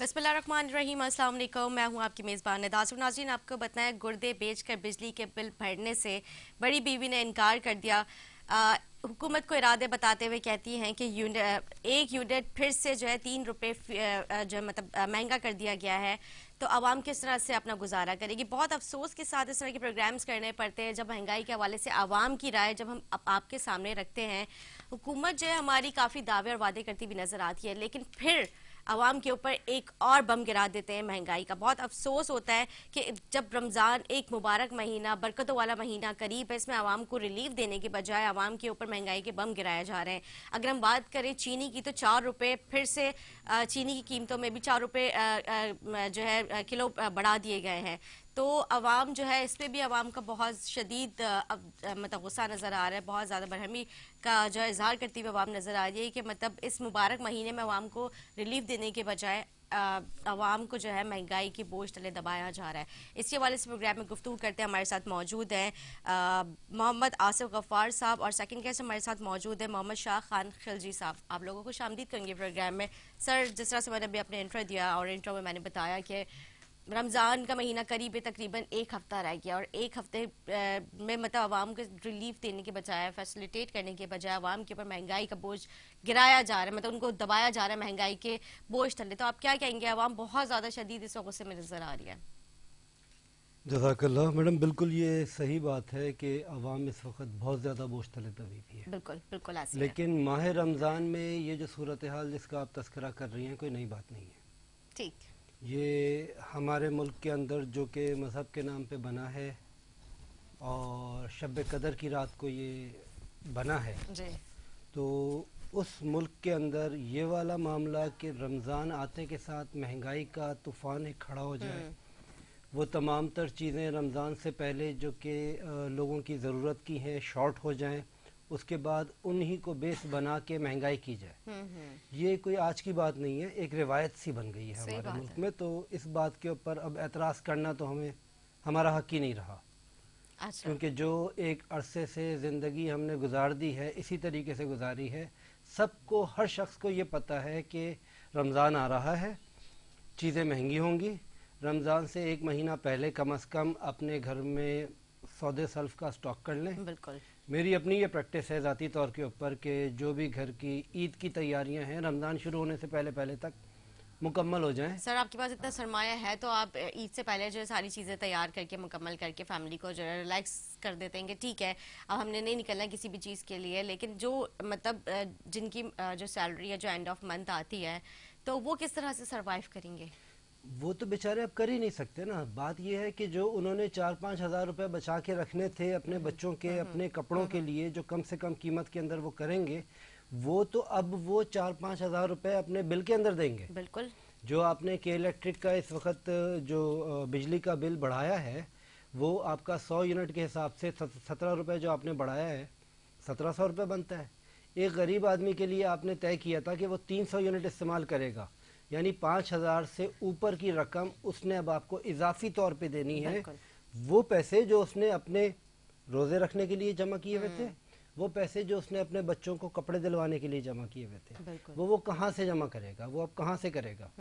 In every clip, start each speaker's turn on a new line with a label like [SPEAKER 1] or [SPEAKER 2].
[SPEAKER 1] बिस्मिल्लाहिर्रहमानिर्रहीम। अस्सलाम वालेकुम। मैं हूं आपकी मेज़बान निदास। नाज़रीन, आपको बताया गुर्दे बेचकर बिजली के बिल भरने से बड़ी बीवी ने इनकार कर दिया। हुकूमत को इरादे बताते हुए कहती हैं कि एक यूनिट फिर से जो है 3 रुपये जो है मतलब महंगा कर दिया गया है। तो आवाम किस तरह से अपना गुजारा करेगी। बहुत अफसोस के साथ इस तरह के प्रोग्राम्स करने पड़ते हैं जब महंगाई के हवाले से आवाम की राय जब हम आपके सामने रखते हैं। हुकूमत जो है हमारी काफ़ी दावे और वादे करती भी नज़र आती है, लेकिन फिर आवाम के ऊपर एक और बम गिरा देते हैं महंगाई का। बहुत अफसोस होता है कि जब रमज़ान एक मुबारक महीना, बरकतों वाला महीना करीब है, इसमें आवाम को रिलीफ देने के बजाय आवाम के ऊपर महंगाई के बम गिराए जा रहे हैं। अगर हम बात करें चीनी की, तो 4 रुपये फिर से चीनी की कीमतों में भी 4 रुपये जो है किलो बढ़ा दिए गए हैं। तो अवाम जो है, इस पर भी अवाम का बहुत शदीद मतलब गुस्सा नज़र आ रहा है। बहुत ज़्यादा बरहमी का जो है इजहार करती हुई अवाम नज़र आ रही है कि मतलब इस मुबारक महीने में अवाम को रिलीफ देने के बजाय अवाम को जो है महंगाई की बोझ तले दबाया जा रहा है। इसी हवाले से प्रोग्राम में गुफ्तगू करते हैं। हमारे साथ मौजूद हैं मोहम्मद आसिफ गफ्फार साहब, और सेकंड गेस्ट हमारे साथ मौजूद है मोहम्मद शाह खान खिलजी साहब। आप लोगों को खुशामदीद करेंगे प्रोग्राम में। सर, जिस तरह से मैंने अभी अपने इंट्रो दिया और इंट्रो में मैंने बताया कि रमज़ान का महीना करीब तकरीबन एक हफ़्ता रह गया, और एक हफ़्ते में मतलब आवाम को रिलीफ देने के बजाय, फैसिलिटेट करने के बजाय आवाम के ऊपर महंगाई का बोझ गिराया जा रहा है, मतलब उनको दबाया जा रहा है महंगाई के बोझ तले। तो आप क्या कहेंगे? आवाम बहुत ज़्यादा शदीद इस गुस्से में नज़र आ रही है।
[SPEAKER 2] जज़ाकल्लाह मैडम, बिल्कुल ये सही बात है कि अवाम इस वक्त बहुत ज़्यादा बोझ तले दबी हुई है।
[SPEAKER 1] बिल्कुल बिल्कुल ऐसी है।
[SPEAKER 2] लेकिन माह रमज़ान में ये जो सूरत हाल जिसका आप तस्करा कर रही हैं, कोई नई बात नहीं है।
[SPEAKER 1] ठीक।
[SPEAKER 2] ये हमारे मुल्क के अंदर जो कि मज़हब के नाम पे बना है और शब कदर की रात को ये बना है
[SPEAKER 1] जी।
[SPEAKER 2] तो उस मुल्क के अंदर ये वाला मामला कि रमज़ान आते के साथ महंगाई का तूफ़ान एक खड़ा हो जाए, वो तमाम तर चीज़ें रमज़ान से पहले जो कि लोगों की ज़रूरत की हैं शॉर्ट हो जाएं, उसके बाद उन्हीं को बेस बना के महंगाई की जाए, ये कोई आज की बात नहीं है, एक रिवायत सी बन गई है हमारे मुल्क में। तो इस बात के ऊपर अब एतराज़ करना तो हमारा हक ही नहीं रहा।
[SPEAKER 1] अच्छा।
[SPEAKER 2] क्योंकि जो एक अरसे से ज़िंदगी हमने गुजार दी है, इसी तरीके से गुजारी है। सबको, हर शख्स को ये पता है कि रमज़ान आ रहा है, चीज़ें महंगी होंगी। रमज़ान से एक महीना पहले कम से कम अपने घर में सौदे सल्फ का स्टॉक कर लें।
[SPEAKER 1] बिल्कुल।
[SPEAKER 2] मेरी अपनी ये प्रैक्टिस है ज़ाती तौर के ऊपर कि जो भी घर की ईद की तैयारियां हैं रमज़ान शुरू होने से पहले तक मुकम्मल हो जाएं।
[SPEAKER 1] सर, आपके पास इतना सरमाया है तो आप ईद से पहले जो है सारी चीज़ें तैयार करके मुकम्मल करके फैमिली को जो है रिलैक्स कर देते हैं कि ठीक है अब हमने नहीं निकलना किसी भी चीज़ के लिए। लेकिन जो मतलब जिनकी जो सैलरी है जो एंड ऑफ मंथ आती है, तो वो किस तरह से सरवाइव करेंगे?
[SPEAKER 2] वो तो बेचारे अब कर ही नहीं सकते ना। बात ये है कि जो उन्होंने 4-5 हज़ार रुपये बचा के रखने थे अपने बच्चों के, अपने कपड़ों के लिए, जो कम से कम कीमत के अंदर वो करेंगे, वो तो अब वो 4-5 हज़ार रुपये अपने बिल के अंदर देंगे।
[SPEAKER 1] बिल्कुल।
[SPEAKER 2] जो आपने के इलेक्ट्रिक का इस वक्त जो बिजली का बिल बढ़ाया है, वो आपका 100 यूनिट के हिसाब से 17 रुपये जो आपने बढ़ाया है, 1700 रुपये बनता है। एक गरीब आदमी के लिए आपने तय किया था कि वो 300 यूनिट इस्तेमाल करेगा, यानी 5000 से ऊपर की रकम उसने अब आपको इजाफी तौर पे देनी है। वो पैसे जो उसने अपने रोज़े रखने के लिए जमा किए हुए थे, वो पैसे जो उसने अपने बच्चों को कपड़े दिलवाने के लिए जमा किए हुए थे, वो कहाँ से जमा करेगा? वो अब कहाँ से करेगा?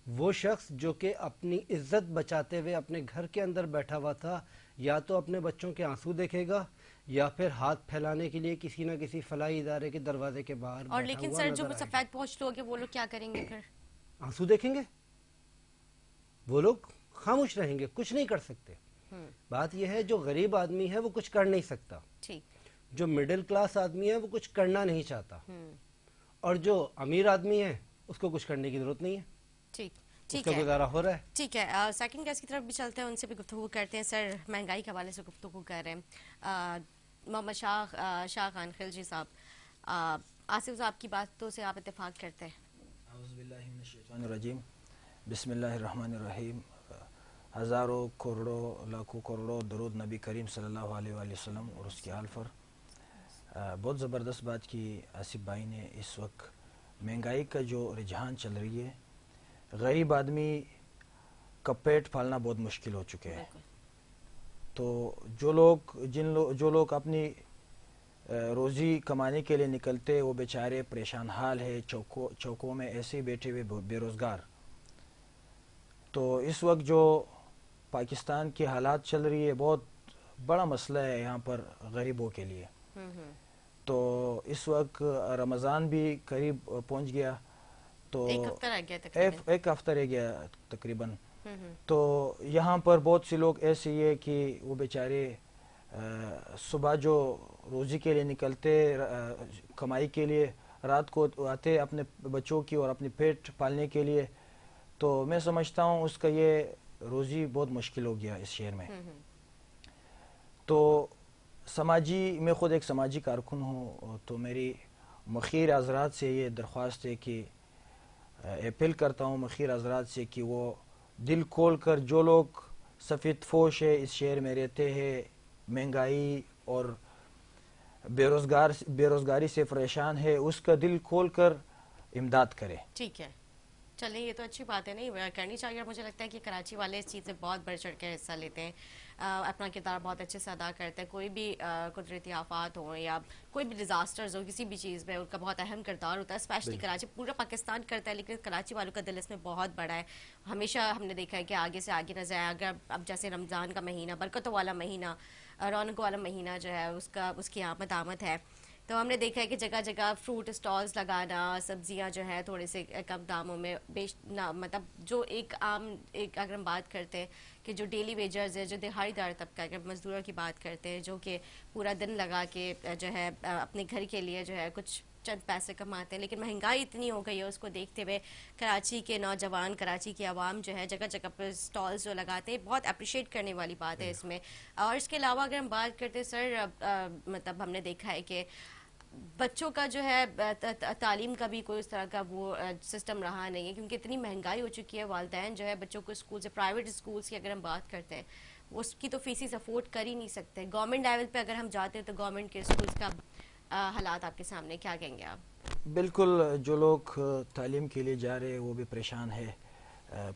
[SPEAKER 2] वो शख्स जो कि अपनी इज्जत बचाते हुए अपने घर के अंदर बैठा हुआ था, या तो अपने बच्चों के आंसू देखेगा या फिर हाथ फैलाने के लिए किसी न किसी फलाई इदारे के दरवाजे के बाहर
[SPEAKER 1] और लेकिन सर, जो सफेद पोश लोग हैं वो लोग क्या करेंगे फिर?
[SPEAKER 2] आंसू देखेंगे, वो लोग खामोश रहेंगे, कुछ नहीं कर सकते। बात यह है जो गरीब आदमी है वो कुछ कर नहीं सकता,
[SPEAKER 1] ठीक।
[SPEAKER 2] जो मिडिल क्लास आदमी है वो कुछ करना नहीं चाहता, और जो अमीर आदमी है उसको कुछ करने की जरूरत नहीं है।
[SPEAKER 1] ठीक। ठीक
[SPEAKER 2] है, गुजारा हो रहा है।
[SPEAKER 1] ठीक है। सेकंड गेस्ट की तरफ भी चलते हैं, उनसे भी गुफ्तगू करते हैं। सर, महंगाई के हवाले से गुफ्तगू कर रहे हैं। मोहम्मद शाह खान खिलजी साहब, आसिफ साहब की बातों से आप इत्तेफाक करते हैं?
[SPEAKER 3] औज़ुबिल्लाहिमिनश्शैतानिर्रजीम, बिस्मिल्लाहिर्रहमानिर्रहीम। हज़ारों करोड़ों लाखों करोड़ों दरूद नबी करीम सल्लल्लाहु अलैहि वसल्लम और उसके आल पर। बहुत ज़बरदस्त बात की आसिफ भाई ने। इस वक्त महंगाई का जो रुझान चल रही है, गरीब आदमी का पेट पालना बहुत मुश्किल हो चुके हैं। तो जो लोग अपनी रोज़ी कमाने के लिए निकलते, वो बेचारे परेशान हाल है। चौकों में ऐसे ही बैठे हुए बेरोज़गार تو اس وقت جو پاکستان کی حالات چل رہی ہے بہت بڑا مسئلہ ہے یہاں پر غریبوں کے لیے. تو اس وقت رمضان بھی قریب پہنچ گیا, تو ایک ہفتہ رہ گیا تقریباً. تو یہاں پر بہت سے لوگ ایسے ہی ہے کہ وہ بیچارے صبح جو روزی کے لیے نکلتے, کمائی کے لیے, رات کو آتے اپنے بچوں کی اور اپنے پیٹ پالنے کے لیے. تو میں سمجھتا ہوں اس کا یہ روزی بہت مشکل ہو گیا اس شہر میں. تو سماجی, میں خود ایک سماجی کارکن ہوں, تو میری مخیر حضرات سے یہ درخواست ہے کہ اپیل کرتا ہوں مخیر حضرات سے کہ وہ دل کھول کر, جو لوگ سفید فوش ہے اس شہر میں رہتے ہیں, مہنگائی اور بے روزگاری سے پریشان ہے, اس کا دل کھول کر امداد کرے.
[SPEAKER 1] ٹھیک ہے, چلیں یہ تو اچھی بات ہے, نہیں کرنی چاہیے. اور مجھے لگتا ہے کہ کراچی والے اس چیز سے بہت بڑھ چڑھ کے حصہ لیتے ہیں, اپنا کردار بہت اچھے سے ادا کرتے ہیں. کوئی بھی قدرتی آفات ہوں یا کوئی بھی ڈیزاسٹرز ہو, کسی بھی چیز میں ان کا بہت اہم کردار ہوتا ہے. اسپیشلی کراچی, پورا پاکستان کرتا ہے لیکن کراچی والوں کا دل اس میں بہت بڑا ہے. ہمیشہ ہم نے دیکھا ہے کہ آگے سے آگے نظر آیا. اگر اب جیسے رمضان کا مہینہ, برکتوں والا مہینہ, رونق والا مہینہ جو ہے اس کی آمد ہے, تو ہم نے دیکھا ہے کہ جگہ جگہ فروٹ اسٹالز لگانا, سبزیاں جو ہے تھوڑے سے کم داموں میں بیچنا. مطلب جو ایک اگر ہم بات کرتے ہیں کہ جو ڈیلی ویجرز ہے, جو دہاڑی دار طبقہ, اگر مزدوروں کی بات کرتے ہیں جو کہ پورا دن لگا کے جو ہے اپنے گھر کے لیے جو ہے کچھ چند پیسے کماتے ہیں, لیکن مہنگائی اتنی ہو گئی ہے, اس کو دیکھتے ہوئے کراچی کے نوجوان, کراچی کی عوام جو ہے جگہ جگہ پر اسٹالز جو لگاتے ہیں, بہت اپریشیٹ کرنے والی بات ہے اس میں. اور اس کے علاوہ اگر ہم بات کرتے ہیں سر, مطلب ہم نے دیکھا ہے کہ بچوں کا جو ہے تعلیم کا بھی کوئی اس طرح کا وہ سسٹم رہا نہیں ہے, کیونکہ اتنی مہنگائی ہو چکی ہے. والدین جو ہے بچوں کو اسکول سے, پرائیویٹ اسکولس کی اگر ہم بات کرتے ہیں, اس کی تو فیسز افورڈ کر ہی نہیں سکتے. گورنمنٹ لیول پہ اگر ہم جاتے ہیں تو گورنمنٹ کے اسکولس کا حالات آپ کے سامنے, کیا کہیں گے آپ؟
[SPEAKER 3] بالکل, جو لوگ تعلیم کے لیے جا رہے ہیں وہ بھی پریشان ہے.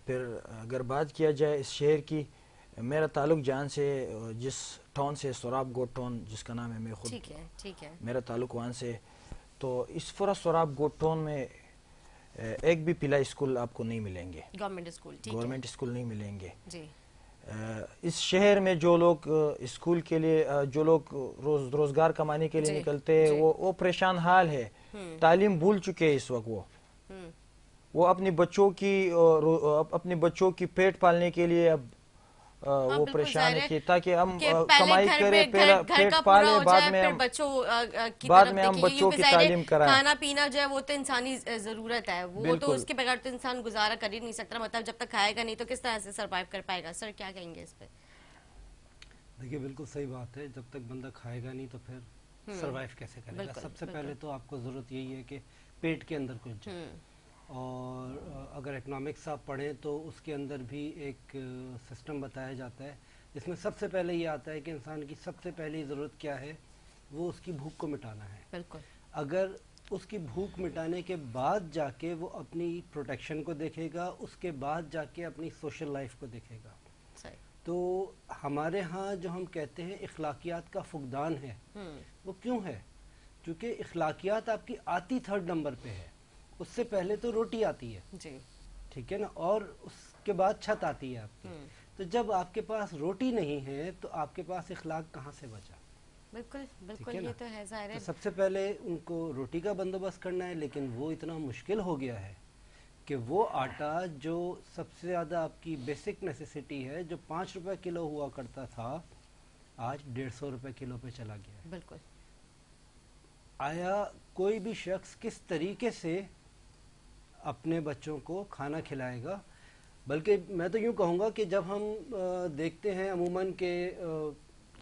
[SPEAKER 3] پھر اگر بات کیا جائے اس شہر کی, میرا تعلق جان سے, جس ٹاؤن سے, سوراب گوٹ ٹاؤن جس کا نام ہے, میں خود,
[SPEAKER 1] ٹھیک ہے,
[SPEAKER 3] میرا تعلق وہاں سے. تو اس پورا سوراب گوٹ ٹاؤن میں ایک بھی پلا اسکول آپ کو نہیں ملیں گے, گورنمنٹ اسکول نہیں ملیں گے.
[SPEAKER 1] جی,
[SPEAKER 3] اس شہر میں جو لوگ اسکول کے لیے, جو لوگ روزگار کمانے کے لیے نکلتے ہیں, وہ پریشان حال ہے, تعلیم بھول چکے ہیں اس وقت. وہ اپنے بچوں کی پیٹ پالنے کے لیے اب وہ پریشان ہے کہ تاکہ ہم کمائی کریں, پیٹ پالیں, بعد میں ہم بچوں کی تعلیم کرائیں.
[SPEAKER 1] کھانا پینا جو ہے وہ تو انسانی ضرورت ہے, وہ تو اس کے بغیر تو انسان گزارا کر ہی نہیں سکتا. مطلب جب تک کھائے گا نہیں تو کس طرح سے سروائیو کر پائے گا. سر کیا کہیں گے اس پہ؟
[SPEAKER 2] دیکھیے بالکل صحیح بات ہے, جب تک بندہ کھائے گا نہیں تو پھر سروائیو کیسے کرے گا. سب سے پہلے تو آپ کو ضرورت یہی ہے کہ پیٹ کے اندر کچھ جائے. اور اگر اکنامکس آپ پڑھیں تو اس کے اندر بھی ایک سسٹم بتایا جاتا ہے جس میں سب سے پہلے یہ آتا ہے کہ انسان کی سب سے پہلی ضرورت کیا ہے, وہ اس کی بھوک کو مٹانا ہے.
[SPEAKER 1] بالکل,
[SPEAKER 2] اگر اس کی بھوک مٹانے کے بعد جا کے وہ اپنی پروٹیکشن کو دیکھے گا, اس کے بعد جا کے اپنی سوشل لائف کو دیکھے گا. تو ہمارے ہاں جو ہم کہتے ہیں اخلاقیات کا فقدان ہے, وہ کیوں ہے؟ کیونکہ اخلاقیات آپ کی آتی تھرڈ نمبر پہ ہے. اس سے پہلے تو روٹی آتی ہے, ٹھیک ہے نا, اور اس کے بعد چھت آتی ہے آپ کی. تو جب آپ کے پاس روٹی نہیں ہے تو آپ کے پاس اخلاق کہاں سے بچا؟
[SPEAKER 1] بالکل, یہ تو ہے ظاہر ہے.
[SPEAKER 2] سب سے پہلے ان کو روٹی کا بندوبست کرنا ہے, لیکن وہ اتنا مشکل ہو گیا ہے کہ وہ آٹا جو سب سے زیادہ آپ کی بیسک نیسیسٹی ہے, جو 5 روپے کلو ہوا کرتا تھا, آج 150 روپے کلو پہ چلا گیا ہے.
[SPEAKER 1] بالکل,
[SPEAKER 2] آیا کوئی بھی شخص کس طریقے سے اپنے بچوں کو کھانا کھلائے گا؟ بلکہ میں تو یوں کہوں گا کہ جب ہم دیکھتے ہیں عموماً کہ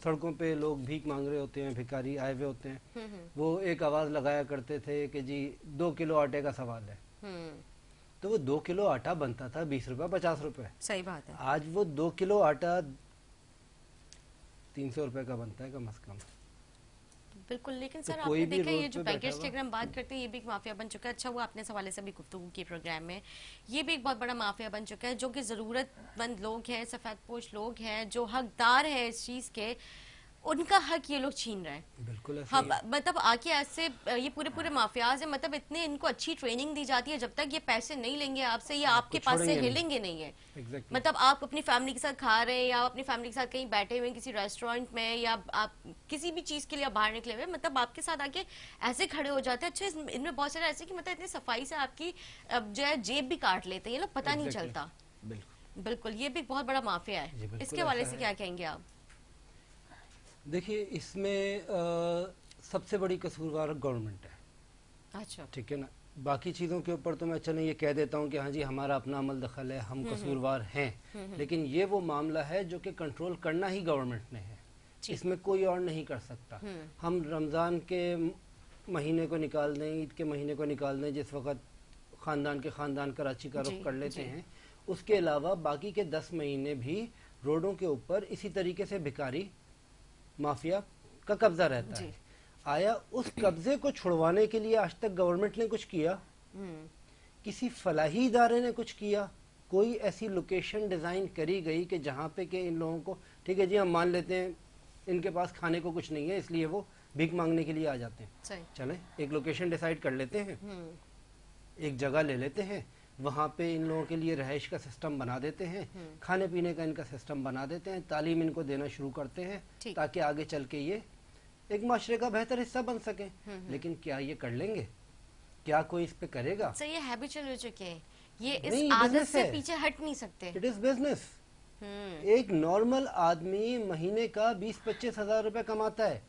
[SPEAKER 2] سڑکوں پہ لوگ بھیک مانگ رہے ہوتے ہیں, بھکاری آئے ہوئے ہوتے ہیں, وہ ایک آواز لگایا کرتے تھے کہ جی 2 کلو آٹے کا سوال ہے. تو وہ 2 کلو آٹا بنتا تھا 20 روپے 50 روپے.
[SPEAKER 1] صحیح بات ہے.
[SPEAKER 2] آج وہ 2 کلو آٹا 300 روپے کا بنتا ہے کم از کم.
[SPEAKER 1] بالکل, لیکن سر آپ نے دیکھا یہ جو بیگرز کی اگر ہم بات کرتے ہیں, یہ بھی ایک مافیا بن چکا ہے. اچھا ہوا آپ نے اس حوالے سے بھی گفتگو کی پروگرام میں. یہ بھی ایک بہت بڑا مافیا بن چکا ہے, جو کہ ضرورت مند لوگ ہیں, سفید پوش لوگ ہیں, جو حقدار ہیں اس چیز کے, उनका हक ये लोग छीन रहे हैं।
[SPEAKER 2] बिल्कुल ऐसा
[SPEAKER 1] हाँ,
[SPEAKER 2] ही है।
[SPEAKER 1] मतलब आके ऐसे ये पूरे माफियाज हैं, मतलब इतने इनको अच्छी ट्रेनिंग दी जाती है, जब तक ये पैसे नहीं लेंगे आपसे, ये आपके पास से
[SPEAKER 2] छोड़ेंगे नहीं।
[SPEAKER 1] हिलेंगे नहीं है।
[SPEAKER 2] Exactly.
[SPEAKER 1] मतलब आप अपनी फैमिली के साथ खा रहे हैं या अपनी फैमिली के साथ कहीं बैठे हुए हैं किसी रेस्टोरेंट में, या आप किसी भी चीज के लिए आप बाहर निकले हुए, मतलब आपके साथ आके ऐसे खड़े हो जाते हैं। अच्छा, इनमें बहुत सारे ऐसे कि मतलब इतनी सफाई से आपकी जो है जेब भी काट लेते हैं, ये लोग पता नहीं
[SPEAKER 2] Exactly.
[SPEAKER 1] चलता।
[SPEAKER 3] बिल्कुल
[SPEAKER 1] बिल्कुल, ये भी बहुत बड़ा माफिया
[SPEAKER 2] जी,
[SPEAKER 1] है।
[SPEAKER 2] बिल्कुल
[SPEAKER 1] इसके हवाले
[SPEAKER 2] ऐसा
[SPEAKER 1] से
[SPEAKER 2] है।
[SPEAKER 1] क्या कहेंगे आप?
[SPEAKER 2] देखिए, इसमें सबसे बड़ी कसूरवार गवर्नमेंट है,
[SPEAKER 1] अच्छा,
[SPEAKER 2] ठीक है ना। बाकी चीज़ों के ऊपर तो मैं चले ये कह देता हूँ कि हाँ जी हमारा अपना अमल दखल है, हम कसूरवार हैं, लेकिन ये वो मामला है जो कि कंट्रोल करना ही गवर्नमेंट ने है, इसमें कोई और नहीं कर सकता। हम रमज़ान के महीने को निकाल दें, ईद के महीने को निकाल दें, जिस वक्त ख़ानदान कराची का रुख कर लेते हैं, उसके अलावा बाकी के 10 महीने भी रोडों के ऊपर इसी तरीके से भिखारी माफिया का कब्जा रहता है। आया उस कब्जे को छुड़वाने के लिए आज तक गवर्नमेंट ने कुछ किया? किसी फलाही इदारे ने कुछ किया? कोई ऐसी लोकेशन डिजाइन करी गई कि जहाँ पे कि इन लोगों को, ठीक है जी हम मान लेते हैं इनके पास खाने को कुछ नहीं है इसलिए वो भीख मांगने के लिए आ जाते हैं, चले एक लोकेशन डिसाइड कर लेते हैं, एक जगह ले लेते हैं, वहाँ पे इन लोगों के लिए रहाइश का सिस्टम बना देते हैं, खाने पीने का इनका सिस्टम बना देते हैं, तालीम इनको देना शुरू करते हैं ताकि आगे चल के ये एक माशरे का बेहतर हिस्सा बन सके। लेकिन क्या ये कर लेंगे? क्या कोई इस पे करेगा?
[SPEAKER 1] सर ये हैबिचुअल हो चुके हैं, ये
[SPEAKER 2] नहीं,
[SPEAKER 1] इस आदत
[SPEAKER 2] business
[SPEAKER 1] से
[SPEAKER 2] है।
[SPEAKER 1] पीछे हट नहीं सकते।
[SPEAKER 2] It is business. एक नॉर्मल आदमी महीने का 20-25 हजार रुपए कमाता है,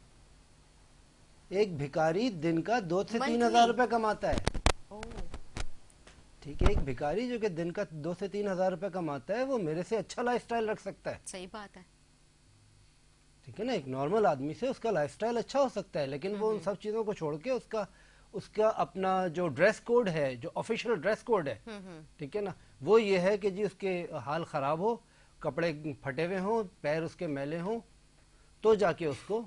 [SPEAKER 2] एक भिखारी दिन का 2 से 3 हजार रुपए कमाता है। ठीक है, एक भिखारी जो कि दिन का 2 से 3 हजार रुपए कमाता है वो मेरे से अच्छा लाइफस्टाइल रख सकता है।
[SPEAKER 1] सही बात है,
[SPEAKER 2] ठीक है ना, एक नॉर्मल आदमी से उसका लाइफस्टाइल अच्छा हो सकता है, लेकिन वो उन सब चीजों को छोड़ के उसका अपना जो ड्रेस कोड है, जो ऑफिशियल ड्रेस कोड है, ठीक है ना, वो ये है कि जी उसके हाल खराब हो, कपड़े फटे हुए हों, पैर उसके मैले हों, तो जाके उसको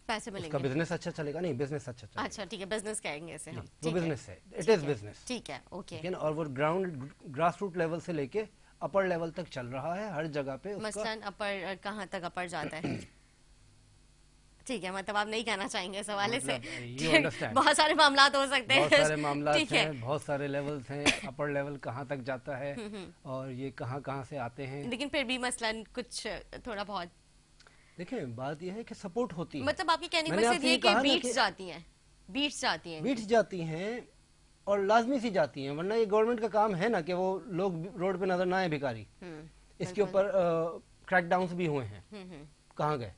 [SPEAKER 1] पैसे
[SPEAKER 2] उसका
[SPEAKER 1] मिलेंगे।
[SPEAKER 2] बिजनेस अच्छा चलेगा। नहीं, बिजनेस अच्छा चलेगा।
[SPEAKER 1] अच्छा ठीक है, बिजनेस कहेंगे इसे हम।
[SPEAKER 2] वो बिजनेस है, इट इज बिजनेस।
[SPEAKER 1] ठीक है, ओके।
[SPEAKER 2] ठीक है ना, और वो ग्रास रूट लेवल से लेके अपर लेवल तक चल रहा है, हर जगह पे उसका।
[SPEAKER 1] मसलन अपर कहाँ तक अपर जाता है? ठीक है, मतलब आप नहीं कहना चाहेंगे इस हवाले से। बहुत सारे मामला हो सकते हैं,
[SPEAKER 2] बहुत सारे मामला
[SPEAKER 1] ठीक है,
[SPEAKER 2] हैं, बहुत सारे लेवल्स हैं, अपर लेवल कहाँ तक जाता है और ये कहाँ कहाँ से आते हैं।
[SPEAKER 1] लेकिन फिर भी मसलन कुछ थोड़ा बहुत,
[SPEAKER 2] देखें बात यह है कि सपोर्ट होती है।
[SPEAKER 1] मतलब आपकी कहने का
[SPEAKER 2] मैंने
[SPEAKER 1] मकसद
[SPEAKER 2] आपसे
[SPEAKER 1] ये
[SPEAKER 2] ये
[SPEAKER 1] है कि
[SPEAKER 2] कहा ना
[SPEAKER 1] बीट्स
[SPEAKER 2] कि-
[SPEAKER 1] जाती हैं, बीट्स जाती हैं।
[SPEAKER 2] बीट्स जाती हैं और लाजमी सी जाती हैं, वरना ये गवर्नमेंट का काम है ना कि वो लोग रोड पे नजर ना आए भिखारी। इसके ऊपर क्रैकडाउन्स भी हुए हैं। कहाँ गए?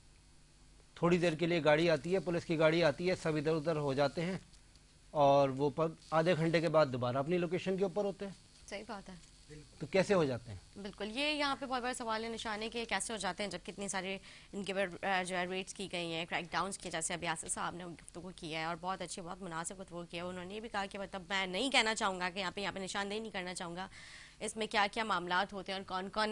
[SPEAKER 2] थोड़ी देर के लिए गाड़ी आती है, पुलिस की गाड़ी आती है, सब इधर उधर हो जाते हैं और वो आधे घंटे के बाद दोबारा अपनी लोकेशन के ऊपर होते हैं।
[SPEAKER 1] सही बात है,
[SPEAKER 2] तो कैसे हो जाते हैं?
[SPEAKER 1] बिल्कुल। ये यहाँ पे बहुत बड़ा सवाल है निशान है कि कैसे हो जाते हैं, जब कितनी सारी इनके ऊपर जो है रेट्स की गई हैं, क्रैक डाउन्स किए, जैसे अभी आसिफ साहब ने गुफ्तगू किया है और बहुत अच्छी, बहुत मुनासिब गुफ्तगू किया है। उन्होंने ये भी कहा कि मतलब मैं नहीं कहना चाहूँगा कि यहाँ पे निशानदेही नहीं करना चाहूँगा इसमें क्या क्या मामलात होते हैं और कौन कौन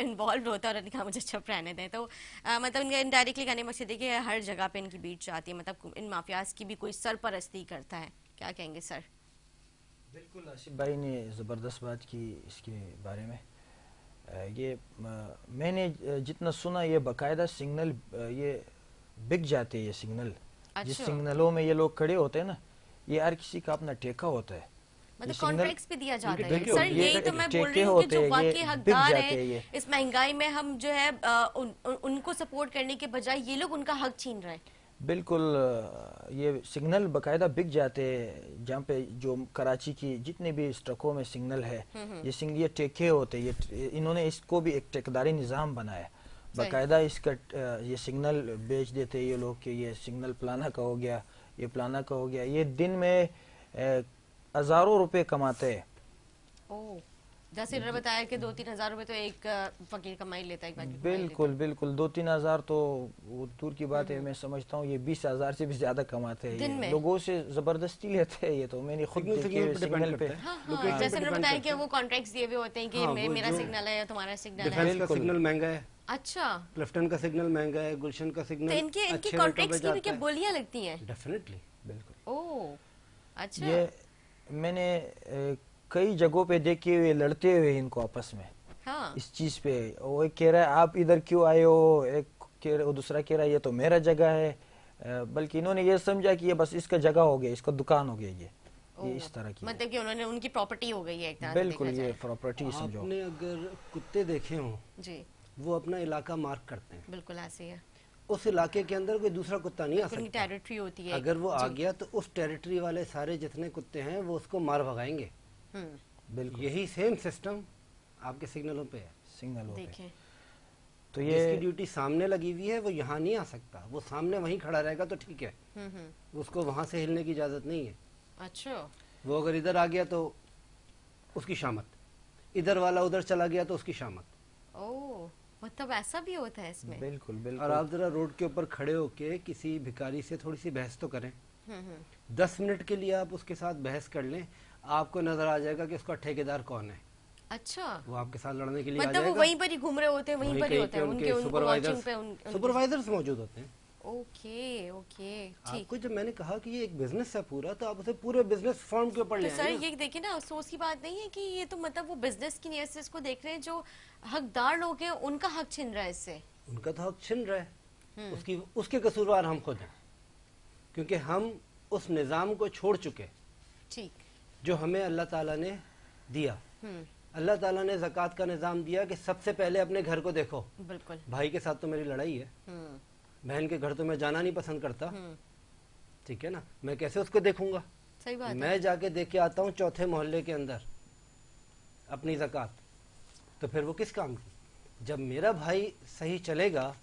[SPEAKER 1] इन्वॉल्व होता है, और कहा मुझे चुप रहने दें। तो मतलब इनका इनडायरेक्टली कहने मकसद है कि हर जगह पे इनकी बीट जाती है, मतलब इन माफियाज की भी कोई सरपरस्ती करता है। क्या कहेंगे सर?
[SPEAKER 3] बिल्कुल, आसिफ भाई ने ज़बरदस्त बात की इसके बारे में। ये मैंने जितना सुना ये बाकायदा सिग्नल ये बिक जाते हैं, ये सिग्नल जिस सिग्नलों में ये लोग खड़े होते हैं ना, ये हर किसी का अपना ठेका होता है,
[SPEAKER 1] मतलब कॉन्ट्रैक्ट्स भी दिया जाता है।
[SPEAKER 3] बिल्कुल,
[SPEAKER 1] सर यही तो मैं बोल रही हूँ कि जो वाकई हकदार है इस महंगाई में, हम जो है उनको सपोर्ट करने के बजाय ये लोग उनका हक छीन रहे हैं। बिल्कुल,
[SPEAKER 3] ये सिग्नल बाकायदा बिक जाते हैं। जहाँ पे जो कराची की जितने भी ट्रकों में सिग्नल है, ये ठेके होते हैं, ये इन्होंने इसको भी एक ठेकेदारी निज़ाम बनाया, बाकायदा इसका ये सिग्नल बेच देते हैं ये लोग कि ये सिग्नल फलाना का हो गया, ये फलाना का हो गया। ये दिन में हज़ारों रुपए कमाते हैं।
[SPEAKER 1] जैसे इन्होंने बताया कि 2-3 हजार रुपए तो एक फकीर कमाई लेता है।
[SPEAKER 3] बिल्कुल बिल्कुल, 2-3 हजार तो वो दूर की बात है, मैं समझता हूँ ये 20 हजार से भी ज्यादा कमाते हैं, लोगों से जबरदस्ती लेते हैं। ये तो मैंने खुद सिग्नल पे,
[SPEAKER 1] जैसे इन्होंने बताया कि वो कॉन्ट्रैक्ट्स दिए हुए होते हैं कि मेरा सिग्नल है या तुम्हारा सिग्नल है।
[SPEAKER 2] डिफेंस का सिग्नल महंगा है,
[SPEAKER 1] अच्छा,
[SPEAKER 2] क्लिफ्टन का सिग्नल महंगा है, गुलशन का सिग्नल।
[SPEAKER 1] तो इनके कॉन्ट्रैक्ट्स की भी क्या बोलियां लगती हैं?
[SPEAKER 2] डेफिनेटली,
[SPEAKER 3] बिल्कुल।
[SPEAKER 1] ओह अच्छा,
[SPEAKER 3] ये मैंने कई जगहों पे देखे हुए लड़ते हुए इनको आपस में। इस चीज पे वो कह रहा है आप इधर क्यों आए हो, एक वो दूसरा कह रहा है ये तो मेरा जगह है, बल्कि इन्होंने ये समझा कि ये बस इसका जगह हो गया, इसका दुकान हो गया, ये इस तरह की
[SPEAKER 1] मतलब कि उन्होंने उनकी प्रॉपर्टी हो गई है एक तरह से
[SPEAKER 3] बिल्कुल,
[SPEAKER 1] देखा
[SPEAKER 3] ये
[SPEAKER 1] जाए।
[SPEAKER 3] प्रॉपर्टी समझो।
[SPEAKER 2] आपने अगर कुत्ते देखे हों,
[SPEAKER 1] जी
[SPEAKER 2] वो अपना इलाका मार्क करते हैं,
[SPEAKER 1] बिल्कुल ऐसे ही है,
[SPEAKER 2] उस इलाके के अंदर कोई दूसरा कुत्ता नहीं आ
[SPEAKER 1] उनकी
[SPEAKER 2] सकता।
[SPEAKER 1] टेरिटरी होती है।
[SPEAKER 2] अगर वो आ गया तो उस टेरिटरी वाले सारे जितने कुत्ते हैं वो उसको मार भगाएंगे।
[SPEAKER 3] बिल्कुल
[SPEAKER 2] यही सेम सिस्टम आपके सिग्नलों पे है।
[SPEAKER 3] सिग्नल
[SPEAKER 1] देखें
[SPEAKER 3] तो
[SPEAKER 2] जिसकी
[SPEAKER 3] ये
[SPEAKER 2] ड्यूटी सामने लगी हुई है वो यहाँ नहीं आ सकता, वो सामने वहीं खड़ा रहेगा तो ठीक है, उसको वहां से हिलने की इजाजत नहीं है।
[SPEAKER 1] अच्छा
[SPEAKER 2] वो अगर इधर आ गया तो उसकी शामत, इधर वाला उधर चला गया तो उसकी शामत।
[SPEAKER 1] ओ मतलब ऐसा भी होता है इसमें।
[SPEAKER 3] बिल्कुल
[SPEAKER 2] और
[SPEAKER 3] बिल्कुल
[SPEAKER 2] आप जरा रोड के ऊपर खड़े होके किसी भिखारी से थोड़ी सी बहस तो करें, 10 मिनट के लिए आप उसके साथ बहस कर लें, आपको नजर आ जाएगा कि उसका ठेकेदार कौन है।
[SPEAKER 1] अच्छा
[SPEAKER 2] वो आपके साथ लड़ने के लिए आ
[SPEAKER 1] मतलब वो
[SPEAKER 2] जाएगा।
[SPEAKER 1] वहीं पर ही घूम रहे होते हैं, वहीं पर ही होते हैं, उनके
[SPEAKER 2] सुपरवाइजर्स
[SPEAKER 1] पे
[SPEAKER 2] सुपरवाइजर्स मौजूद होते हैं।
[SPEAKER 1] ओके ओके ठीक।
[SPEAKER 2] आपको जब मैंने कहा कि ये एक बिजनेस है पूरा, तो आप उसे पूरे बिजनेस फॉर्म के ऊपर ले
[SPEAKER 1] तो सर
[SPEAKER 2] आए ना।
[SPEAKER 1] ये देखिए ना, अफसोस की बात नहीं है कि ये तो मतलब वो बिजनेस की नीयत से इसको देख रहे हैं, जो हकदार लोग हैं उनका हक छिन रहा है इससे।
[SPEAKER 2] उनका तो हक छिन रहा है, उसके कसूरवार हम खुद हैं, क्योंकि हम उस निज़ाम को छोड़ चुके
[SPEAKER 1] ठीक।
[SPEAKER 2] जो हमें अल्लाह ताला ने दिया। अल्लाह ताला ने ज़कात का निज़ाम दिया कि सबसे पहले अपने घर को देखो।
[SPEAKER 1] बिल्कुल।
[SPEAKER 2] भाई के साथ तो मेरी लड़ाई है, बहन के घर तो मैं जाना नहीं पसंद करता, ठीक है ना, मैं कैसे उसको देखूंगा?
[SPEAKER 1] सही बात है।
[SPEAKER 2] मैं जाके देख के आता हूँ चौथे मोहल्ले के अंदर अपनी ज़कात, तो फिर वो किस काम की? जब मेरा भाई सही चलेगा,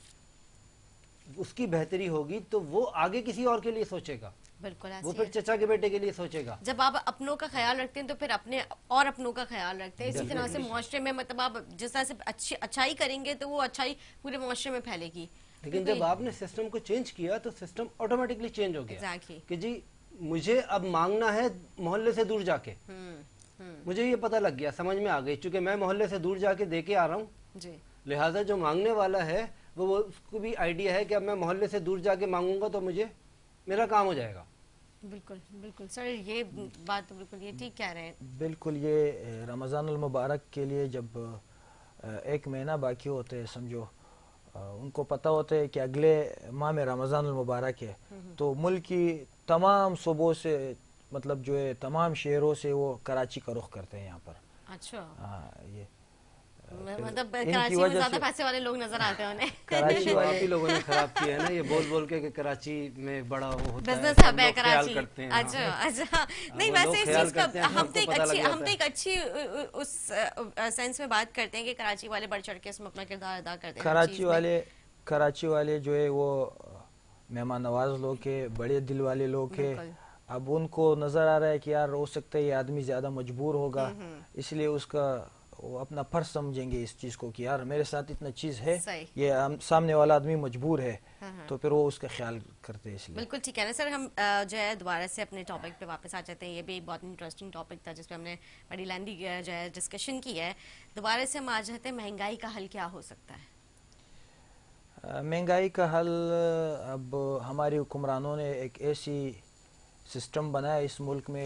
[SPEAKER 2] उसकी बेहतरी होगी, तो वो आगे किसी और के लिए सोचेगा,
[SPEAKER 1] बिल्कुल ऐसे
[SPEAKER 2] वो
[SPEAKER 1] ही
[SPEAKER 2] फिर
[SPEAKER 1] है।
[SPEAKER 2] चचा के बेटे के लिए सोचेगा।
[SPEAKER 1] जब आप अपनों का ख्याल रखते हैं तो फिर अपने और अपनों का ख्याल रखते हैं। इसी तरह से मुआशरे में मतलब आप जिस तरह से अच्छाई करेंगे तो वो अच्छाई पूरे मुआशरे में फैलेगी।
[SPEAKER 2] लेकिन जब आपने सिस्टम को चेंज किया तो सिस्टम ऑटोमेटिकली चेंज हो गया।
[SPEAKER 1] Exactly.
[SPEAKER 2] कि जी मुझे अब मांगना है मोहल्ले से दूर जाके, मुझे ये पता लग गया, समझ में आ गई, चूंकि मैं मोहल्ले से दूर जाके दे के आ रहा हूँ,
[SPEAKER 1] जी
[SPEAKER 2] लिहाजा जो मांगने वाला है वो उसको भी आइडिया है कि अब मैं मोहल्ले से दूर जाके मांगूंगा तो मुझे मेरा काम हो जाएगा।
[SPEAKER 1] बिल्कुल बिल्कुल सर, ये बात तो बिल्कुल ये ठीक कह रहे हैं।
[SPEAKER 3] बिल्कुल। ये रमज़ानुल मुबारक के लिए जब एक महीना बाकी होते है, समझो उनको पता होता है कि अगले माह में रमज़ानुल मुबारक है, तो मुल्क की तमाम सूबों से मतलब जो है तमाम शहरों से वो कराची का रुख करते हैं यहाँ पर।
[SPEAKER 1] अच्छा
[SPEAKER 3] ये
[SPEAKER 1] मतलब
[SPEAKER 3] इनकी
[SPEAKER 1] कराची में
[SPEAKER 3] वजह
[SPEAKER 1] ज्यादा
[SPEAKER 3] से
[SPEAKER 1] पैसे वाले लोग नजर आते हैं उन्हें।
[SPEAKER 3] कराची
[SPEAKER 2] आप
[SPEAKER 3] वाले
[SPEAKER 2] ही लोगों ने खराब किया है ना, ये बोल बोल के कि कराची में बड़ा वो होता
[SPEAKER 1] बिजनेस
[SPEAKER 2] सब
[SPEAKER 1] हब है
[SPEAKER 2] लोग ख्याल
[SPEAKER 1] कराची।
[SPEAKER 2] करते हैं।
[SPEAKER 1] अच्छा अच्छा नहीं
[SPEAKER 2] वो
[SPEAKER 1] वैसे
[SPEAKER 2] लोग
[SPEAKER 1] इस
[SPEAKER 2] ख्याल
[SPEAKER 1] चीज का
[SPEAKER 2] करते हैं,
[SPEAKER 1] हम तो
[SPEAKER 2] सबको पता लग जाता
[SPEAKER 1] हम तो
[SPEAKER 2] है।
[SPEAKER 1] एक अच्छी उस सेंस में बात करते हैं कि कराची वाले बढ़ चढ़ के इसमें अपना किरदार अदा करते हैं।
[SPEAKER 3] कराची वाले जो है वो मेहमान नवाज लोग है, बड़े दिल वाले लोग है। अब उनको नजर आ रहा है कि यार हो सकता है ये आदमी ज्यादा मजबूर होगा, इसलिए उसका वो अपना फर्ज समझेंगे इस चीज को कि यार मेरे साथ इतना चीज है, ये सामने वाला आदमी मजबूर है, तो फिर वो उसका ख्याल करते हैं। इसलिए
[SPEAKER 1] बिल्कुल ठीक है ना सर। हम जो है दोबारा से अपने टॉपिक पे वापस आ जाते हैं। ये भी एक बहुत इंटरेस्टिंग टॉपिक था जिसपे हमने बड़ी लंबी जो है डिस्कशन की है। दोबारा से हम आ जाते हैं, महंगाई का हल क्या हो सकता है?
[SPEAKER 3] महंगाई का हल, अब हमारे हुक्मरानों ने एक ऐसी सिस्टम बनाया इस मुल्क में,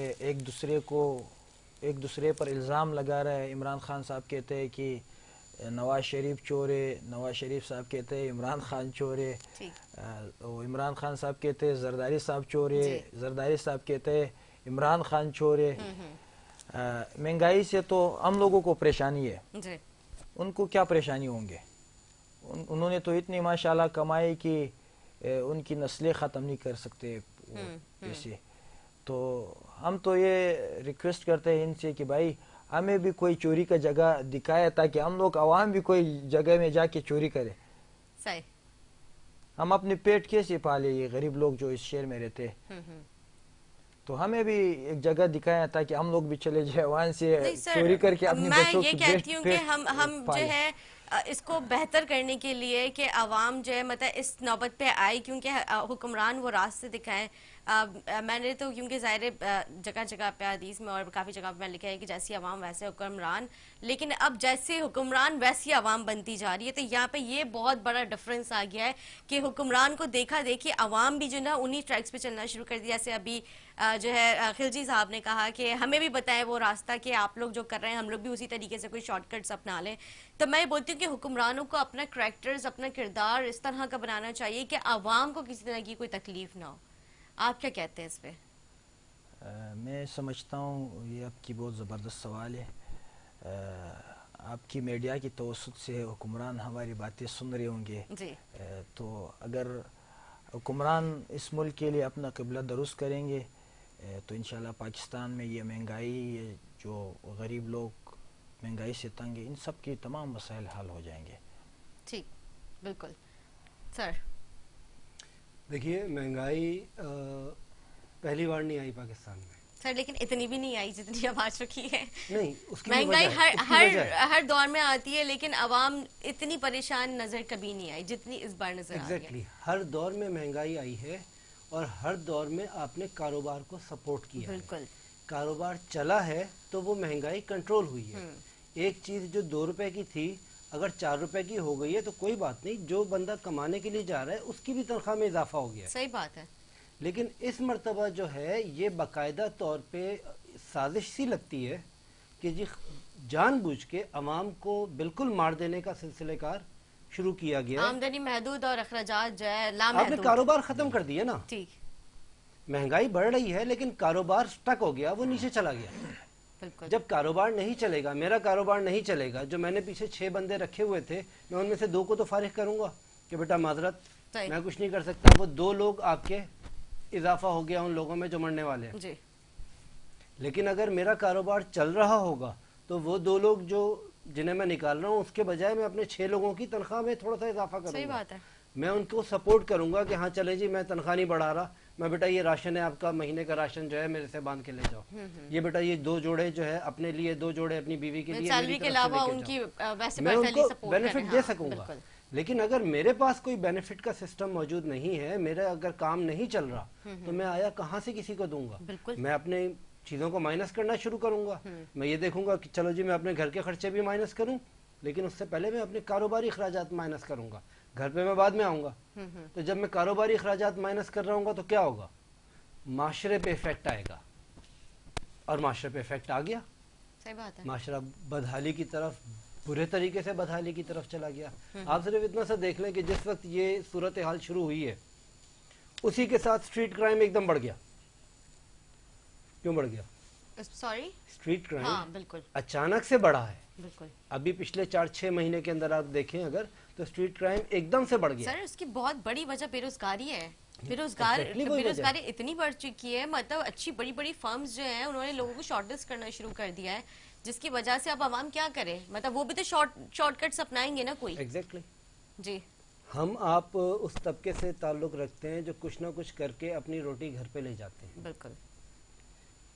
[SPEAKER 3] एक दूसरे पर इल्ज़ाम लगा रहा है। इमरान खान साहब कहते हैं कि नवाज शरीफ चोर है, नवाज शरीफ साहब कहते हैं इमरान खान चोर है, इमरान खान साहब कहते हैं जरदारी साहब चोर है, जरदारी साहब कहते हैं इमरान खान चोर है। महंगाई से तो हम लोगों को परेशानी है, उनको क्या परेशानी होंगे? उन्होंने तो इतनी माशाल्लाह कमाई कि उनकी नस्लें ख़त्म नहीं कर सकते ऐसे। तो हम तो ये रिक्वेस्ट करते हैं इनसे कि भाई हमें भी कोई चोरी का जगह दिखाए, ताकि हम लोग आवाम भी कोई जगह में जाके चोरी करे।
[SPEAKER 1] सही।
[SPEAKER 3] हम अपने पेट कैसे पाले ये गरीब लोग जो इस शहर में रहते हैं? तो हमें भी एक जगह दिखाया ताकि हम लोग भी चले जाए वहां से चोरी करके अपने बच्चों
[SPEAKER 1] मैं ये कहती हूँ कि हम जो है इसको बेहतर करने के लिए कि आवाम जो है मतलब इस नौबत पे आए, क्योंकि हुक्मरान वो रास्ते दिखाएं, میں نے تو کیونکہ ظاہر جگہ جگہ پہ حدیث میں اور کافی جگہ پہ میں لکھا ہے کہ جیسی عوام ویسے حکمران، لیکن اب جیسے حکمران ویسی عوام بنتی جا رہی ہے، تو یہاں پہ یہ بہت بڑا ڈفرنس آ گیا ہے کہ حکمران کو دیکھا دیکھی عوام بھی جو نا انہی ٹریکس پہ چلنا شروع کر دیا. جیسے ابھی جو ہے خلجی صاحب نے کہا کہ ہمیں بھی بتائیں وہ راستہ کہ آپ لوگ جو کر رہے ہیں ہم لوگ بھی اسی طریقے سے کوئی شارٹ کٹس اپنا لیں. تو میں یہ بولتی ہوں کہ حکمرانوں کو اپنا کریکٹرز، اپنا کردار اس طرح کا بنانا چاہیے کہ عوام کو کسی طرح کی کوئی تکلیف نہ ہو. آپ کیا کہتے ہیں اس پہ؟
[SPEAKER 3] میں سمجھتا ہوں یہ آپ کی بہت زبردست سوال ہے. آپ کی میڈیا کی توسط سے حکمران ہماری باتیں سن رہے ہوں گے
[SPEAKER 1] جی.
[SPEAKER 3] تو اگر حکمران اس ملک کے لیے اپنا قبلہ درست کریں گے تو انشاءاللہ پاکستان میں یہ مہنگائی، یہ جو غریب لوگ مہنگائی سے تنگ ہیں، ان سب کی تمام مسائل حل ہو جائیں گے.
[SPEAKER 1] ٹھیک، بالکل. سر
[SPEAKER 2] دیکھیے مہنگائی پہلی بار نہیں آئی پاکستان میں
[SPEAKER 1] سر، لیکن اتنی بھی نہیں آئی جتنی اب آ چکی ہے.
[SPEAKER 2] نہیں، اس کی
[SPEAKER 1] مہنگائی
[SPEAKER 2] وجہ ہے.
[SPEAKER 1] ہر دور میں آتی ہے، لیکن عوام اتنی پریشان نظر کبھی نہیں آئی جتنی اس بار نظر آ رہی ہے.
[SPEAKER 2] ایگزیکٹلی ہر دور میں مہنگائی آئی ہے اور ہر دور میں آپ نے کاروبار کو سپورٹ کیا ہے.
[SPEAKER 1] بالکل.
[SPEAKER 2] کاروبار چلا ہے تو وہ مہنگائی کنٹرول ہوئی ہے. ایک چیز جو 2 روپے کی تھی اگر 4 روپے کی ہو گئی ہے تو کوئی بات نہیں، جو بندہ کمانے کے لیے جا رہا ہے اس کی بھی تنخواہ میں اضافہ ہو گیا ہے.
[SPEAKER 1] صحیح بات ہے.
[SPEAKER 2] لیکن اس مرتبہ جو ہے یہ باقاعدہ طور پہ سازش سی لگتی ہے کہ جی جان بوجھ کے عوام کو بالکل مار دینے کا سلسلہ کار شروع کیا گیا ہے.
[SPEAKER 1] آمدنی محدود اور اخراجات جو ہے
[SPEAKER 2] آپ نے
[SPEAKER 1] لامحدود.
[SPEAKER 2] کاروبار ختم کر دیا نا.
[SPEAKER 1] ٹھیک.
[SPEAKER 2] مہنگائی بڑھ رہی ہے لیکن کاروبار سٹک ہو گیا، وہ نیچے چلا گیا.
[SPEAKER 1] بالکل.
[SPEAKER 2] جب کاروبار نہیں چلے گا، میرا کاروبار نہیں چلے گا، جو میں نے پیچھے 6 بندے رکھے ہوئے تھے میں ان میں سے 2 کو تو فارغ کروں گا کہ بیٹا معذرت
[SPEAKER 1] صحیح.
[SPEAKER 2] میں کچھ نہیں کر سکتا. وہ 2 لوگ آپ کے اضافہ ہو گیا ان لوگوں میں جو مرنے والے ہیں.
[SPEAKER 1] جی.
[SPEAKER 2] لیکن اگر میرا کاروبار چل رہا ہوگا تو وہ 2 لوگ جو جنہیں میں نکال رہا ہوں اس کے بجائے میں اپنے 6 لوگوں کی تنخواہ میں تھوڑا سا اضافہ
[SPEAKER 1] صحیح
[SPEAKER 2] کروں گا.
[SPEAKER 1] بات ہے.
[SPEAKER 2] میں ان کو سپورٹ کروں گا کہ ہاں چلے جی میں تنخواہ نہیں بڑھا رہا، میں بیٹا یہ راشن ہے آپ کا، مہینے کا راشن جو ہے میرے سے باندھ کے لے جاؤ. یہ بیٹا یہ 2 جوڑے جو ہے اپنے لیے، 2 جوڑے اپنی بیوی کے لیے
[SPEAKER 1] سیلری کے علاوہ ان کی ویسے
[SPEAKER 2] میں ان
[SPEAKER 1] پرسنلی
[SPEAKER 2] کو
[SPEAKER 1] سپورٹ
[SPEAKER 2] بینیفٹ دے سکوں گا. لیکن اگر میرے پاس کوئی بینیفٹ کا سسٹم موجود نہیں ہے، میرا اگر کام نہیں چل رہا تو میں آیا کہاں سے کسی کو دوں گا؟
[SPEAKER 1] بالکل.
[SPEAKER 2] میں اپنے چیزوں کو مائنس کرنا شروع کروں گا. میں یہ دیکھوں گا کہ چلو جی میں اپنے گھر کے خرچے بھی مائنس کروں، لیکن اس سے پہلے میں اپنے کاروباری اخراجات مائنس کروں گا. گھر پہ میں بعد میں آؤں گا. تو جب میں کاروباری اخراجات مائنس کر رہا ہوں گا تو کیا ہوگا؟ معاشرے پہ افیکٹ آئے گا، اور معاشرے پہ افیکٹ آ گیا.
[SPEAKER 1] صحیح بات ہے.
[SPEAKER 2] معاشرہ بدحالی کی طرف، برے طریقے سے بدحالی کی طرف چلا گیا. آپ صرف اتنا سا دیکھ لیں کہ جس وقت یہ صورتحال شروع ہوئی ہے اسی کے ساتھ سٹریٹ کرائم ایک دم بڑھ گیا. کیوں بڑھ گیا؟
[SPEAKER 1] سوری.
[SPEAKER 2] سٹریٹ کرائم
[SPEAKER 1] ہاں بالکل
[SPEAKER 2] اچانک سے بڑھا ہے.
[SPEAKER 1] بالکل.
[SPEAKER 2] ابھی پچھلے 4-6 مہینے کے اندر آپ دیکھیں اگر تو سٹریٹ کرائم ایک دم سے بڑھ گیا.
[SPEAKER 1] سر اس کی بہت بڑی وجہ بے روزگاری ہے. بیروزگاری اتنی بڑھ چکی ہے، مطلب اچھی بڑی بڑی فرمز جو ہیں انہوں نے لوگوں کو شارٹ لسٹ کرنا شروع کر دیا ہے، جس کی وجہ سے اب عوام کیا کرے؟ مطلب وہ بھی تو شارٹ کٹس اپنائیں گے نا کوئی.
[SPEAKER 2] ایگزیکٹلی.
[SPEAKER 1] جی.
[SPEAKER 2] ہم آپ اس طبقے سے تعلق رکھتے ہیں جو کچھ نہ کچھ کر کے اپنی روٹی گھر پہ لے جاتے ہیں.
[SPEAKER 1] بالکل.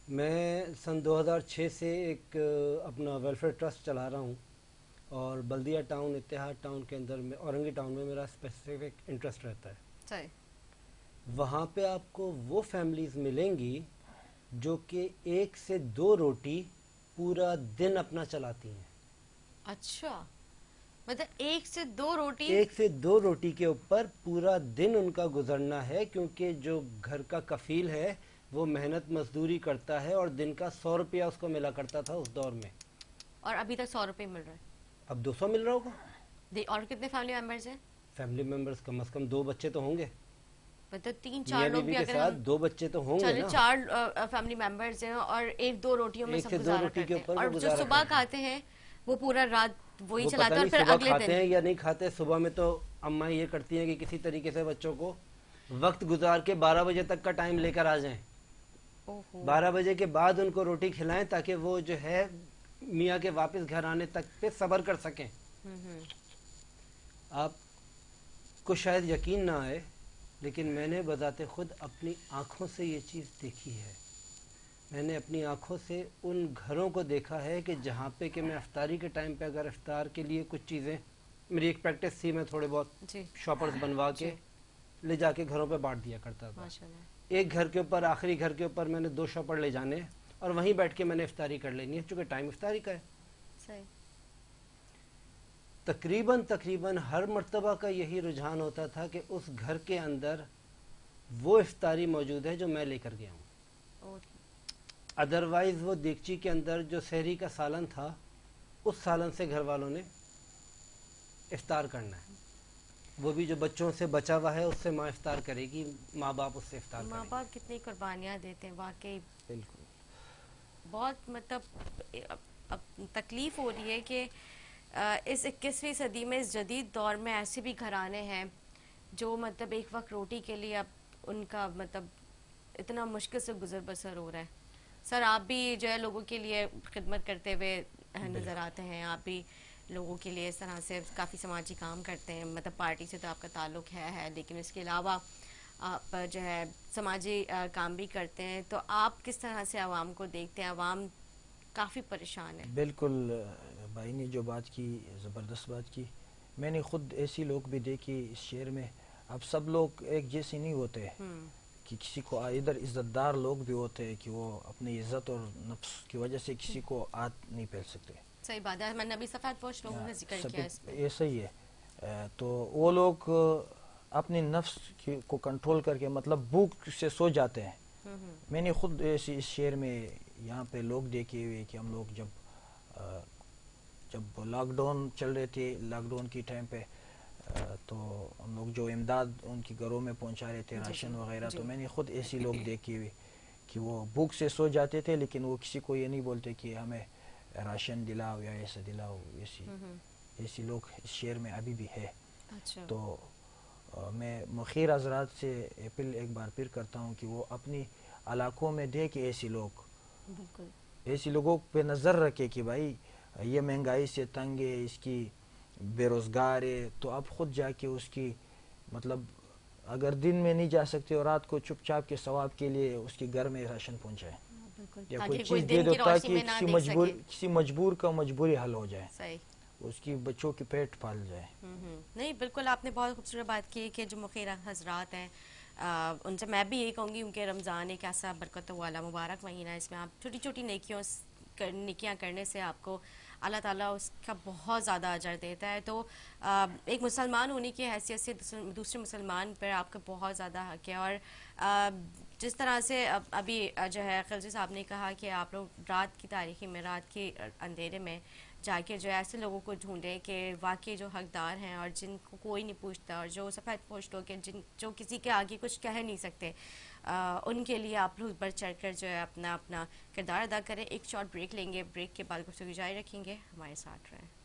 [SPEAKER 2] میں سن 2006 سے ایک اپنا ویلفیئر ٹرسٹ چلا رہا ہوں، اور بلدیہ ٹاؤن، اتحاد ٹاؤن کے اندر میں، اورنگی ٹاؤن میں میرا اسپیسیفک انٹرسٹ رہتا ہے.
[SPEAKER 1] صحیح.
[SPEAKER 2] وہاں پہ آپ کو وہ فیملیز ملیں گی جو کہ 1 سے 2 روٹی پورا دن اپنا چلاتی ہیں.
[SPEAKER 1] اچھا، مطلب 1 سے 2 روٹی
[SPEAKER 2] 1 سے 2 روٹی کے اوپر پورا دن ان کا گزرنا ہے، کیونکہ جو گھر کا کفیل ہے وہ محنت مزدوری کرتا ہے اور دن کا 100 روپیہ اس کو ملا کرتا تھا اس دور میں،
[SPEAKER 1] اور ابھی تک 100 روپے مل رہا ہے.
[SPEAKER 2] اب 200 مل رہا ہوگا.
[SPEAKER 1] اور کتنے فیملی ممبرز ہیں؟
[SPEAKER 2] فیملی ممبرز کم از کم 2 بچے تو ہوں گے.
[SPEAKER 1] مطلب 3-4 لوگ بھی
[SPEAKER 2] کے
[SPEAKER 1] اگر
[SPEAKER 2] ساتھ 2 بچے تو ہوں گے نا.
[SPEAKER 1] 4 فیملی ممبرز ہیں اور 1-2 روٹیوں میں
[SPEAKER 2] 1
[SPEAKER 1] سب
[SPEAKER 2] سے 2
[SPEAKER 1] گزارا
[SPEAKER 2] روٹی کے
[SPEAKER 1] کرتے ہیں،
[SPEAKER 2] اوپر
[SPEAKER 1] اور جو صبح کھاتے ہیں وہ پورا رات وہی
[SPEAKER 2] وہ
[SPEAKER 1] چلاتے
[SPEAKER 2] پتہ
[SPEAKER 1] ہیں، اور
[SPEAKER 2] نہیں
[SPEAKER 1] پھر
[SPEAKER 2] صبح
[SPEAKER 1] اگلے
[SPEAKER 2] کھاتے ہیں
[SPEAKER 1] دن
[SPEAKER 2] یا نہیں کھاتے. صبح میں تو اماں یہ کرتی ہیں کہ کسی طریقے سے بچوں کو وقت گزار کے 12 بجے تک کا ٹائم لے کر آ جائیں. 12 بجے کے بعد ان کو روٹی کھلائیں تاکہ وہ جو ہے میاں کے واپس گھر آنے تک پہ صبر کر سکیں. آپ کو شاید یقین نہ آئے لیکن میں نے بذات خود اپنی آنکھوں سے یہ چیز دیکھی ہے. میں نے اپنی آنکھوں سے ان گھروں کو دیکھا ہے کہ جہاں پہ کہ میں افطاری کے ٹائم پہ اگر افطار کے لیے کچھ چیزیں، میری ایک پریکٹس تھی، میں تھوڑے بہت شاپرز بنوا کے لے جا کے گھروں پہ بانٹ دیا کرتا تھا. ایک گھر کے اوپر آخری گھر کے اوپر میں نے 2 شاپر لے جانے ہیں اور وہیں بیٹھ کے میں نے افطاری کر لینی ہے، چونکہ ٹائم افطاری کا ہے.
[SPEAKER 1] صحیح.
[SPEAKER 2] تقریباً ہر مرتبہ کا یہی رجحان ہوتا تھا کہ اس گھر کے اندر وہ افطاری موجود ہے جو میں لے کر گیا ہوں. ادروائز وہ دیگچی کے اندر جو سحری کا سالن تھا اس سالن سے گھر والوں نے افطار کرنا ہے. وہ بھی جو بچوں سے بچا ہوا ہے اس سے ماں افطار کرے گی، ماں باپ اس سے افطار کریں
[SPEAKER 1] ماں
[SPEAKER 2] گے.
[SPEAKER 1] باپ کتنی قربانیاں دیتے ہیں واقعی.
[SPEAKER 3] بالکل.
[SPEAKER 1] بہت مطلب اب تکلیف ہو رہی ہے کہ اس 21ویں صدی میں اس جدید دور میں ایسے بھی گھرانے ہیں جو مطلب ایک وقت روٹی کے لیے اب ان کا مطلب اتنا مشکل سے گزر بسر ہو رہا ہے. سر آپ بھی جو ہے لوگوں کے لیے خدمت کرتے ہوئے نظر آتے ہیں، آپ بھی لوگوں کے لیے اس طرح سے کافی سماجی کام کرتے ہیں، مطلب پارٹی سے تو آپ کا تعلق ہے لیکن اس کے علاوہ آپ جو ہے سماجی کام بھی کرتے ہیں. تو آپ کس طرح سے عوام کو دیکھتے ہیں؟ عوام کافی پریشان ہے.
[SPEAKER 3] بالکل بھائی نے جو بات کی زبردست بات کی. میں نے خود ایسی لوگ بھی دیکھی اس شہر میں. اب سب لوگ ایک جیسے نہیں ہوتے کہ کسی کو ادھر عزت دار لوگ بھی ہوتے ہیں کہ وہ اپنی عزت اور نفس کی وجہ سے کسی کو ہاتھ نہیں پھیل سکتے.
[SPEAKER 1] صحیح بات ہے. میں نے ابھی سفید پوش لوگوں کا ذکر کیا اس میں.
[SPEAKER 3] یہ صحیح ہے. تو وہ لوگ اپنی نفس کو کنٹرول کر کے مطلب بھوک سے سو جاتے ہیں. میں نے خود اس شہر میں یہاں پہ لوگ دیکھے ہوئے کہ ہم لوگ جب لاک ڈاؤن چل رہے تھے، لاک ڈاؤن کی ٹائم پہ تو ہم لوگ جو امداد ان کی گھروں میں پہنچا رہے تھے راشن وغیرہ، تو میں نے خود ایسی لوگ دیکھے ہوئے کہ وہ بھوک سے سو جاتے تھے لیکن وہ کسی کو یہ نہیں بولتے کہ ہمیں راشن دلاؤ یا ایسا دلاؤ. ایسی لوگ اس شہر میں ابھی بھی ہے. تو میں مخیر حضرات سے اپیل ایک بار پھر کرتا ہوں کہ وہ اپنی علاقوں میں دیکھیں ایسی لوگ، ایسی لوگوں پہ نظر رکھے کہ بھائی یہ مہنگائی سے تنگ ہے، اس کی بے روزگار ہے، تو اب خود جا کے اس کی مطلب اگر دن میں نہیں جا سکتے اور رات کو چپ چاپ کے ثواب کے لیے اس کے گھر میں راشن پہنچائے یا کوئی چیز دے دو تاکہ کسی مجبور کا مجبوری حل ہو جائے.
[SPEAKER 1] صحیح.
[SPEAKER 3] اس کی بچوں کی پیٹ پال جائے.
[SPEAKER 1] نہیں بالکل آپ نے بہت خوبصورت بات کی کہ جو مخیر حضرات ہیں ان سے میں بھی یہی کہوں گی کیونکہ رمضان ایک ایسا برکت والا مبارک مہینہ ہے، اس میں آپ چھوٹی چھوٹی نیکیاں کرنے سے آپ کو اللہ تعالیٰ اس کا بہت زیادہ اجر دیتا ہے. تو ایک مسلمان ہونے کی حیثیت سے دوسرے مسلمان پر آپ کا بہت زیادہ حق ہے. اور جس طرح سے ابھی جو ہے خلجی صاحب نے کہا کہ آپ لوگ رات کی تاریکی میں، رات کے اندھیرے میں جا کے جو ایسے لوگوں کو ڈھونڈیں کہ واقعی جو حقدار ہیں اور جن کو کوئی نہیں پوچھتا اور جو سفید پوش لوگ ہیں جو کسی کے آگے کچھ کہہ نہیں سکتے، ان کے لیے آپ لوگ بڑھ چڑھ کر جو ہے اپنا کردار ادا کریں. ایک شارٹ بریک لیں گے، بریک کے بعد گفتگو جاری رکھیں گے. ہمارے ساتھ رہیں.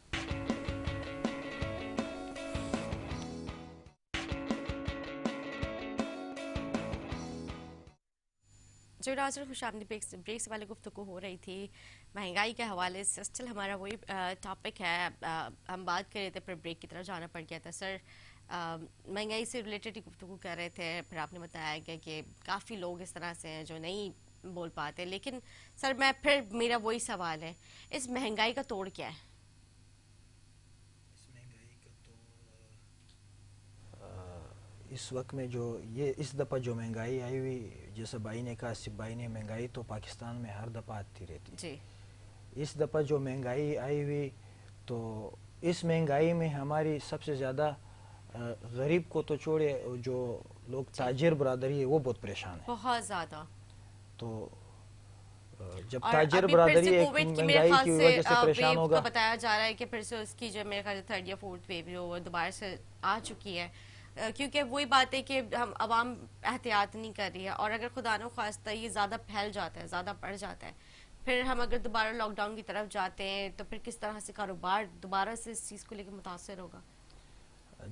[SPEAKER 1] جو ناظرین خوش آمدید. بریک سے پہلے گفتگو ہو رہی تھی مہنگائی کے حوالے سے. اسٹل ہمارا وہی ٹاپک ہے. ہم بات کر رہے تھے پھر بریک کی طرف جانا پڑ گیا تھا. سر مہنگائی سے ریلیٹڈ گفتگو کر رہے تھے، پھر آپ نے بتایا کہ کافی لوگ اس طرح سے ہیں جو نہیں بول پاتے. لیکن سر میرا وہی سوال ہے، اس مہنگائی کا توڑ کیا ہے؟
[SPEAKER 3] اس وقت میں اس دفعہ جو مہنگائی آئی ہوئی، جیسے بھائی نے کہا، آصف بھائی نے، مہنگائی تو پاکستان میں ہر دفعہ آتی رہتی ہے. اس دفعہ جو مہنگائی آئی ہوئی تو اس مہنگائی میں ہماری سب سے زیادہ غریب کو تو چھوڑے، جو لوگ تاجر برادری ہے وہ بہت پریشان ہے
[SPEAKER 1] بہت زیادہ.
[SPEAKER 3] تو جب تاجر برادری ایک مہنگائی کی وجہ سے پریشان ہوگا،
[SPEAKER 1] بتایا جا رہا ہے کہ پھر سے اس کی جو میرے خیال 3rd یا 4th ویو جو دوبارہ سے آ چکی ہے، کیونکہ وہی بات ہے کہ ہم عوام احتیاط نہیں کر رہی ہے. اور اگر خدا نخواستہ یہ زیادہ پھیل جاتا ہے، زیادہ بڑھ جاتا ہے، پھر ہم اگر دوبارہ لاک ڈاؤن کی طرف جاتے ہیں تو پھر کس طرح سے کاروبار دوبارہ سے اس چیز کو لے کے متاثر ہوگا؟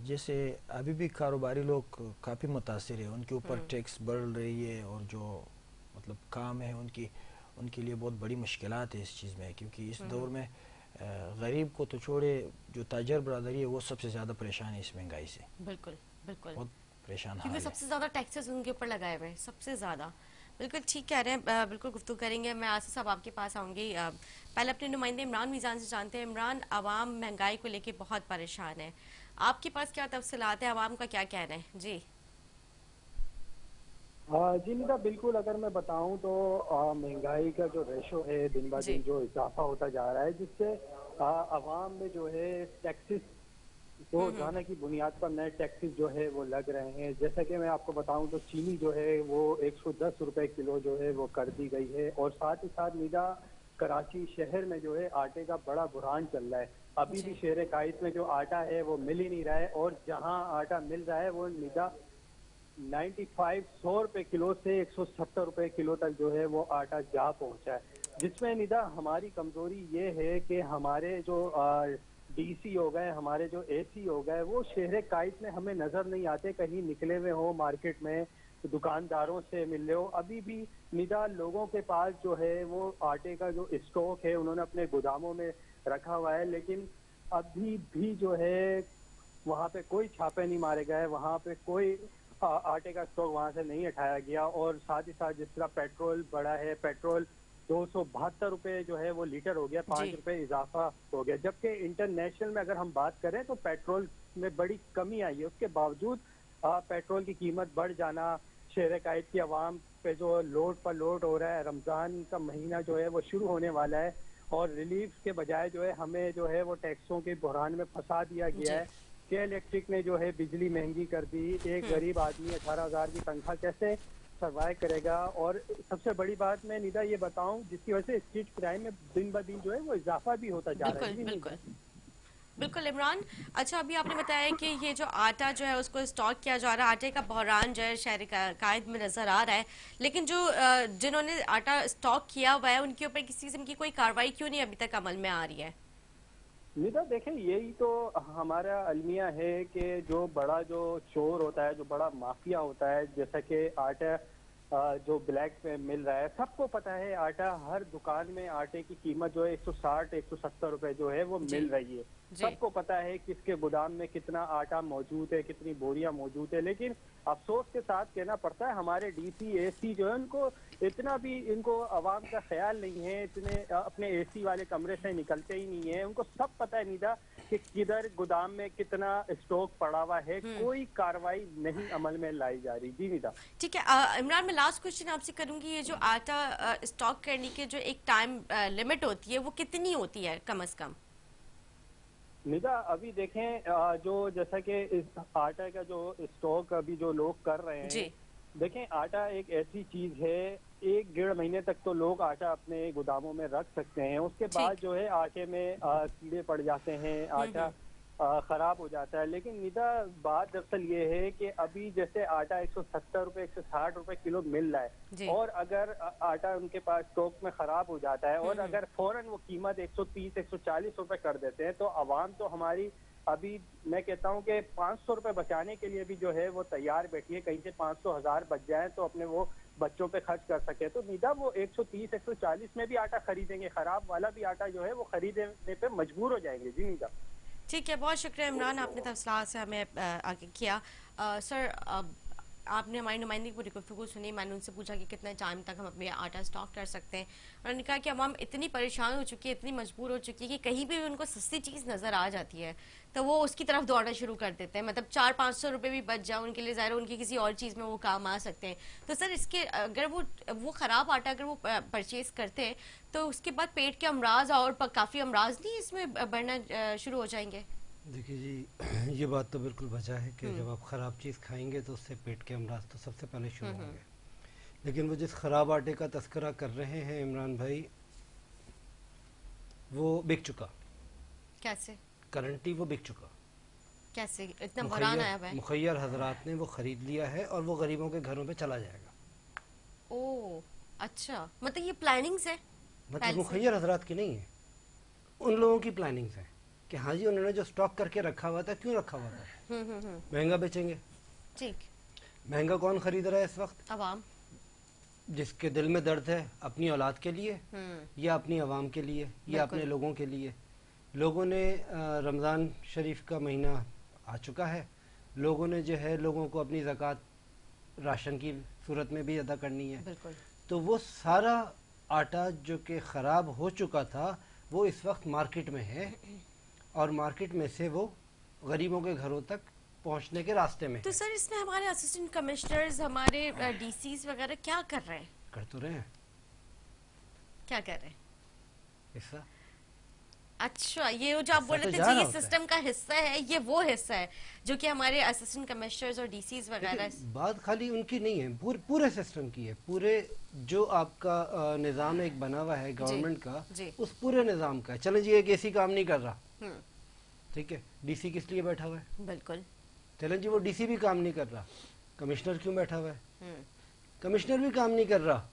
[SPEAKER 3] جیسے ابھی بھی کاروباری لوگ کافی متاثر ہیں، ان کے اوپر ٹیکس بڑھ رہی ہے اور جو مطلب کام ہے ان کے لیے بہت بڑی مشکلات ہے اس چیز میں، کیونکہ اس دور میں غریب کو تو چھوڑے، جو تاجر برادری ہے وہ سب سے زیادہ پریشان ہے اس مہنگائی سے.
[SPEAKER 1] بالکل بالکل
[SPEAKER 3] بہت پریشان حال
[SPEAKER 1] کیونکہ
[SPEAKER 3] ہے.
[SPEAKER 1] سب سے زیادہ ٹیکسز ان کے اوپر لگائے ہوئے ہیں، سب سے زیادہ. بالکل ٹھیک کہہ رہے ہیں. بالکل گفتگو کریں گے. میں آصف صاحب آپ کے پاس آؤں گی. پہلے اپنے نمائندے عمران میزان سے جانتے ہیں. عمران، عوام مہنگائی کو لے کے بہت پریشان ہے، آپ کے پاس کیا تفصیلات ہیں؟ عوام کا کیا کہنا ہے؟ جی
[SPEAKER 4] جی निदा बिल्कुल, अगर मैं बताऊं तो महंगाई का जो रेशो है दिन ब
[SPEAKER 1] जी।
[SPEAKER 4] दिन जो इजाफा होता जा रहा है, जिससे अवाम में जो है टैक्सेस तो रोजाना की बुनियाद पर नए टैक्सेस जो है वो लग रहे हैं। जैसा कि मैं आपको बताऊं तो चीनी जो है वो 110 रुपए किलो जो है वो कर दी गई है, और साथ ही साथ निदा कराची शहर में जो है आटे का बड़ा बुरहान चल रहा है। अभी भी
[SPEAKER 1] जी।
[SPEAKER 4] शहर काइस में जो आटा है वो मिल ही नहीं रहा है, और जहां आटा मिल रहा है वो निदा 95 100 रुपए किलो से 170 रुपए किलो तक जो है वो आटा जा पहुंचा है। जिसमें निदा हमारी कमजोरी ये है कि हमारे जो डीसी हो गए, हमारे जो एसी हो गए, वो शहर काइस में हमें नजर नहीं आते, कहीं निकले हुए हो मार्केट में, दुकानदारों से मिल रहे हो। अभी भी निदा लोगों के पास जो है वो आटे का जो स्टॉक है उन्होंने अपने गोदामों में रखा हुआ है, लेकिन अभी भी जो है वहाँ पे कोई छापे नहीं मारे गए, वहाँ पे कोई आटे का स्टॉक वहाँ से नहीं हटाया गया। और साथ ही साथ जिस तरह पेट्रोल बढ़ा है, पेट्रोल 272 रुपए जो है वो लीटर हो गया, 5 रुपए इजाफा हो गया। जबकि इंटरनेशनल में अगर हम बात करें तो पेट्रोल में बड़ी कमी आई है, उसके बावजूद पेट्रोल की कीमत बढ़ जाना, शहर कायद की आवाम पे जो लोड पर लोड हो रहा है। रमजान का महीना जो है वो शुरू होने वाला है, और रिलीफ के बजाय जो है हमें जो है वो टैक्सों के बहरान में फंसा दिया गया है। के इलेक्ट्रिक ने जो है बिजली महंगी कर दी, एक गरीब आदमी 18,000 की तनख्वाह कैसे सर्वाइव करेगा। और सबसे बड़ी बात मैं निदा ये बताऊं, जिसकी वजह से स्ट्रीट क्राइम में दिन ब दिन जो है वो इजाफा भी होता जा रहा है।
[SPEAKER 1] बिल्कुल बिल्कुल बिल्कुल इमरान। अच्छा, अभी आपने बताया कि ये जो आटा जो है उसको स्टॉक किया जा रहा है, आटे का बहरान जो है शहर कायद में नजर आ रहा है, लेकिन जो जिन्होंने आटा स्टॉक किया हुआ है उनके ऊपर किसी किस्म की कोई कार्रवाई क्यों नहीं अभी तक अमल में आ रही है?
[SPEAKER 4] निदा देखें, यही तो हमारा अलमिया है कि जो बड़ा जो चोर होता है, जो बड़ा माफिया होता है, जैसा कि आटा जो ब्लैक में मिल रहा है, सबको पता है आटा हर दुकान में आटे की कीमत जो है 160 170 रुपए जो है वो मिल रही है। सबको पता है किसके गोदाम में कितना आटा मौजूद है, कितनी बोरियां मौजूद है। लेकिन अफसोस के साथ कहना पड़ता है हमारे डीसी एसी जो है उनको इतना भी, इनको आवाम का ख्याल नहीं है, इतने अपने एसी वाले कमरे से निकलते ही नहीं है। उनको सब पता है निदा कि किधर गोदाम में कितना स्टॉक पड़ा हुआ है, कोई कार्रवाई नहीं अमल में लाई जा रही। जी निदा।
[SPEAKER 1] ठीक है इमरान, मैं लास्ट क्वेश्चन आपसे करूंगी, ये जो आटा स्टॉक करने की जो एक टाइम लिमिट होती है वो कितनी होती है कम से कम?
[SPEAKER 4] निदा अभी देखें जो जैसा कि इस आटा का जो स्टॉक अभी जो लोग कर रहे हैं, देखें आटा एक ऐसी चीज है, 1-1.5 महीने तक तो लोग आटा अपने गोदामों में रख सकते हैं। उसके बाद जो है आटे में कीड़े पड़ जाते हैं, आटा खराब हो जाता है। लेकिन निदा बात दरअसल ये है कि अभी जैसे आटा 170 रुपए 160 रुपए किलो मिल रहा है, और अगर आटा उनके पास स्टॉक में खराब हो जाता है और अगर फौरन वो कीमत 130 140 रुपए कर देते हैं, तो आवाम तो हमारी अभी मैं कहता हूँ कि 500 रुपए बचाने के लिए भी जो है वो तैयार बैठी है, कहीं से 500 1000 बच जाए तो अपने वो बच्चों पे खर्च कर सके। तो निदा वो 130 140 में भी आटा खरीदेंगे, खराब वाला भी आटा जो है वो खरीदने पे मजबूर हो जाएंगे। जी निदा।
[SPEAKER 1] ठीक है, बहुत शुक्रिया इमरान, आपने तफसीलात से हमें आगे किया। सर, आपने हमारी नुमाइंदगी पूरी गुफ्तगू सुनी। मैंने उनसे पूछा कि कितने टाइम तक हम अपने आटा स्टॉक कर सकते हैं। उन्होंने कहा कि अवाम इतनी परेशान हो चुकी है, इतनी मजबूर हो चुकी है कि कहीं भी उनको सस्ती चीज़ नज़र आ जाती है तो वो उसकी तरफ दौड़ना शुरू कर देते हैं। मतलब 400-500 रुपये भी बच जाए उनके लिए, ज़ाहिर उनकी किसी और चीज़ में वो काम आ सकते हैं। तो सर, इसके अगर वो ख़राब आटा अगर वो परचेज़ करते हैं तो उसके बाद पेट के अमराज और काफ़ी अमराज नहीं इसमें बढ़ना शुरू हो जाएंगे?
[SPEAKER 2] देखिए जी, ये बात तो बिल्कुल वजह है कि जब आप ख़राब चीज़ खाएंगे तो उससे पेट के अमराज तो सबसे पहले शुरू होंगे। लेकिन वो जिस ख़राब आटे का तस्करा कर रहे हैं इमरान भाई, वो बिक चुका।
[SPEAKER 1] कैसे?
[SPEAKER 2] करंटली वो बिक चुका।
[SPEAKER 1] कैसे? इतना बहरान आया हुआ है?
[SPEAKER 2] मुखैर हजरात ने वो ख़रीद लिया है और वो गरीबों के घरों पे चला जाएगा।
[SPEAKER 1] ओह अच्छा, मतलब ये प्लानिंग्स है?
[SPEAKER 2] मतलब मुखैर हजरात की नहीं है, उन लोगों की प्लानिंग्स है कि हाँ जी उन्होंने जो स्टॉक करके रखा हुआ था, क्यों रखा हुआ था? महंगा बेचेंगे।
[SPEAKER 1] ठीक।
[SPEAKER 2] महंगा कौन खरीद रहा है इस वक्त?
[SPEAKER 1] अवाम।
[SPEAKER 2] जिसके दिल में दर्द है अपनी औलाद के लिए या अपनी अवाम के लिए या अपने लोगों के लिए। लोगों ने रमज़ान शरीफ का महीना आ चुका है, लोगों ने जो है लोगों को अपनी ज़कात राशन की सूरत में भी अदा करनी है। तो वो सारा आटा जो कि ख़राब हो चुका था वो इस वक्त मार्केट में है और मार्केट में से वो गरीबों के घरों तक पहुंचने के रास्ते में
[SPEAKER 1] तो सर इसमें हमारे असिस्टेंट कमिश्नर्स, हमारे डीसीज वगैरह क्या कर रहे हैं?
[SPEAKER 2] कर तो रहे हैं,
[SPEAKER 1] क्या कर रहे हैं?
[SPEAKER 2] हिस्सा
[SPEAKER 1] अच्छा, ये जो आप
[SPEAKER 2] हिस्सा
[SPEAKER 1] बोल
[SPEAKER 2] तो
[SPEAKER 1] रहे थे
[SPEAKER 2] जा
[SPEAKER 1] जी
[SPEAKER 2] रहा
[SPEAKER 1] ये
[SPEAKER 2] होता है।
[SPEAKER 1] सिस्टम का हिस्सा है, ये वो हिस्सा है जो कि हमारे असिस्टेंट कमिश्नर्स और डीसीज वगैरह।
[SPEAKER 2] देखिए, बात खाली उनकी नहीं है, पूरे सिस्टम की है। पूरे जो आपका निज़ाम एक बना हुआ है गवर्नमेंट का,
[SPEAKER 1] जी।
[SPEAKER 2] उस पूरे निज़ाम का है। चलें जी, एक एसी काम नहीं कर रहा, ठीक है, डीसी किस लिए बैठा हुआ है?
[SPEAKER 1] बिल्कुल।
[SPEAKER 2] चलें जी, वो डीसी भी काम नहीं कर रहा, कमिश्नर क्यों बैठा हुआ है?
[SPEAKER 1] हम्म,
[SPEAKER 2] कमिश्नर भी काम नहीं कर रहा,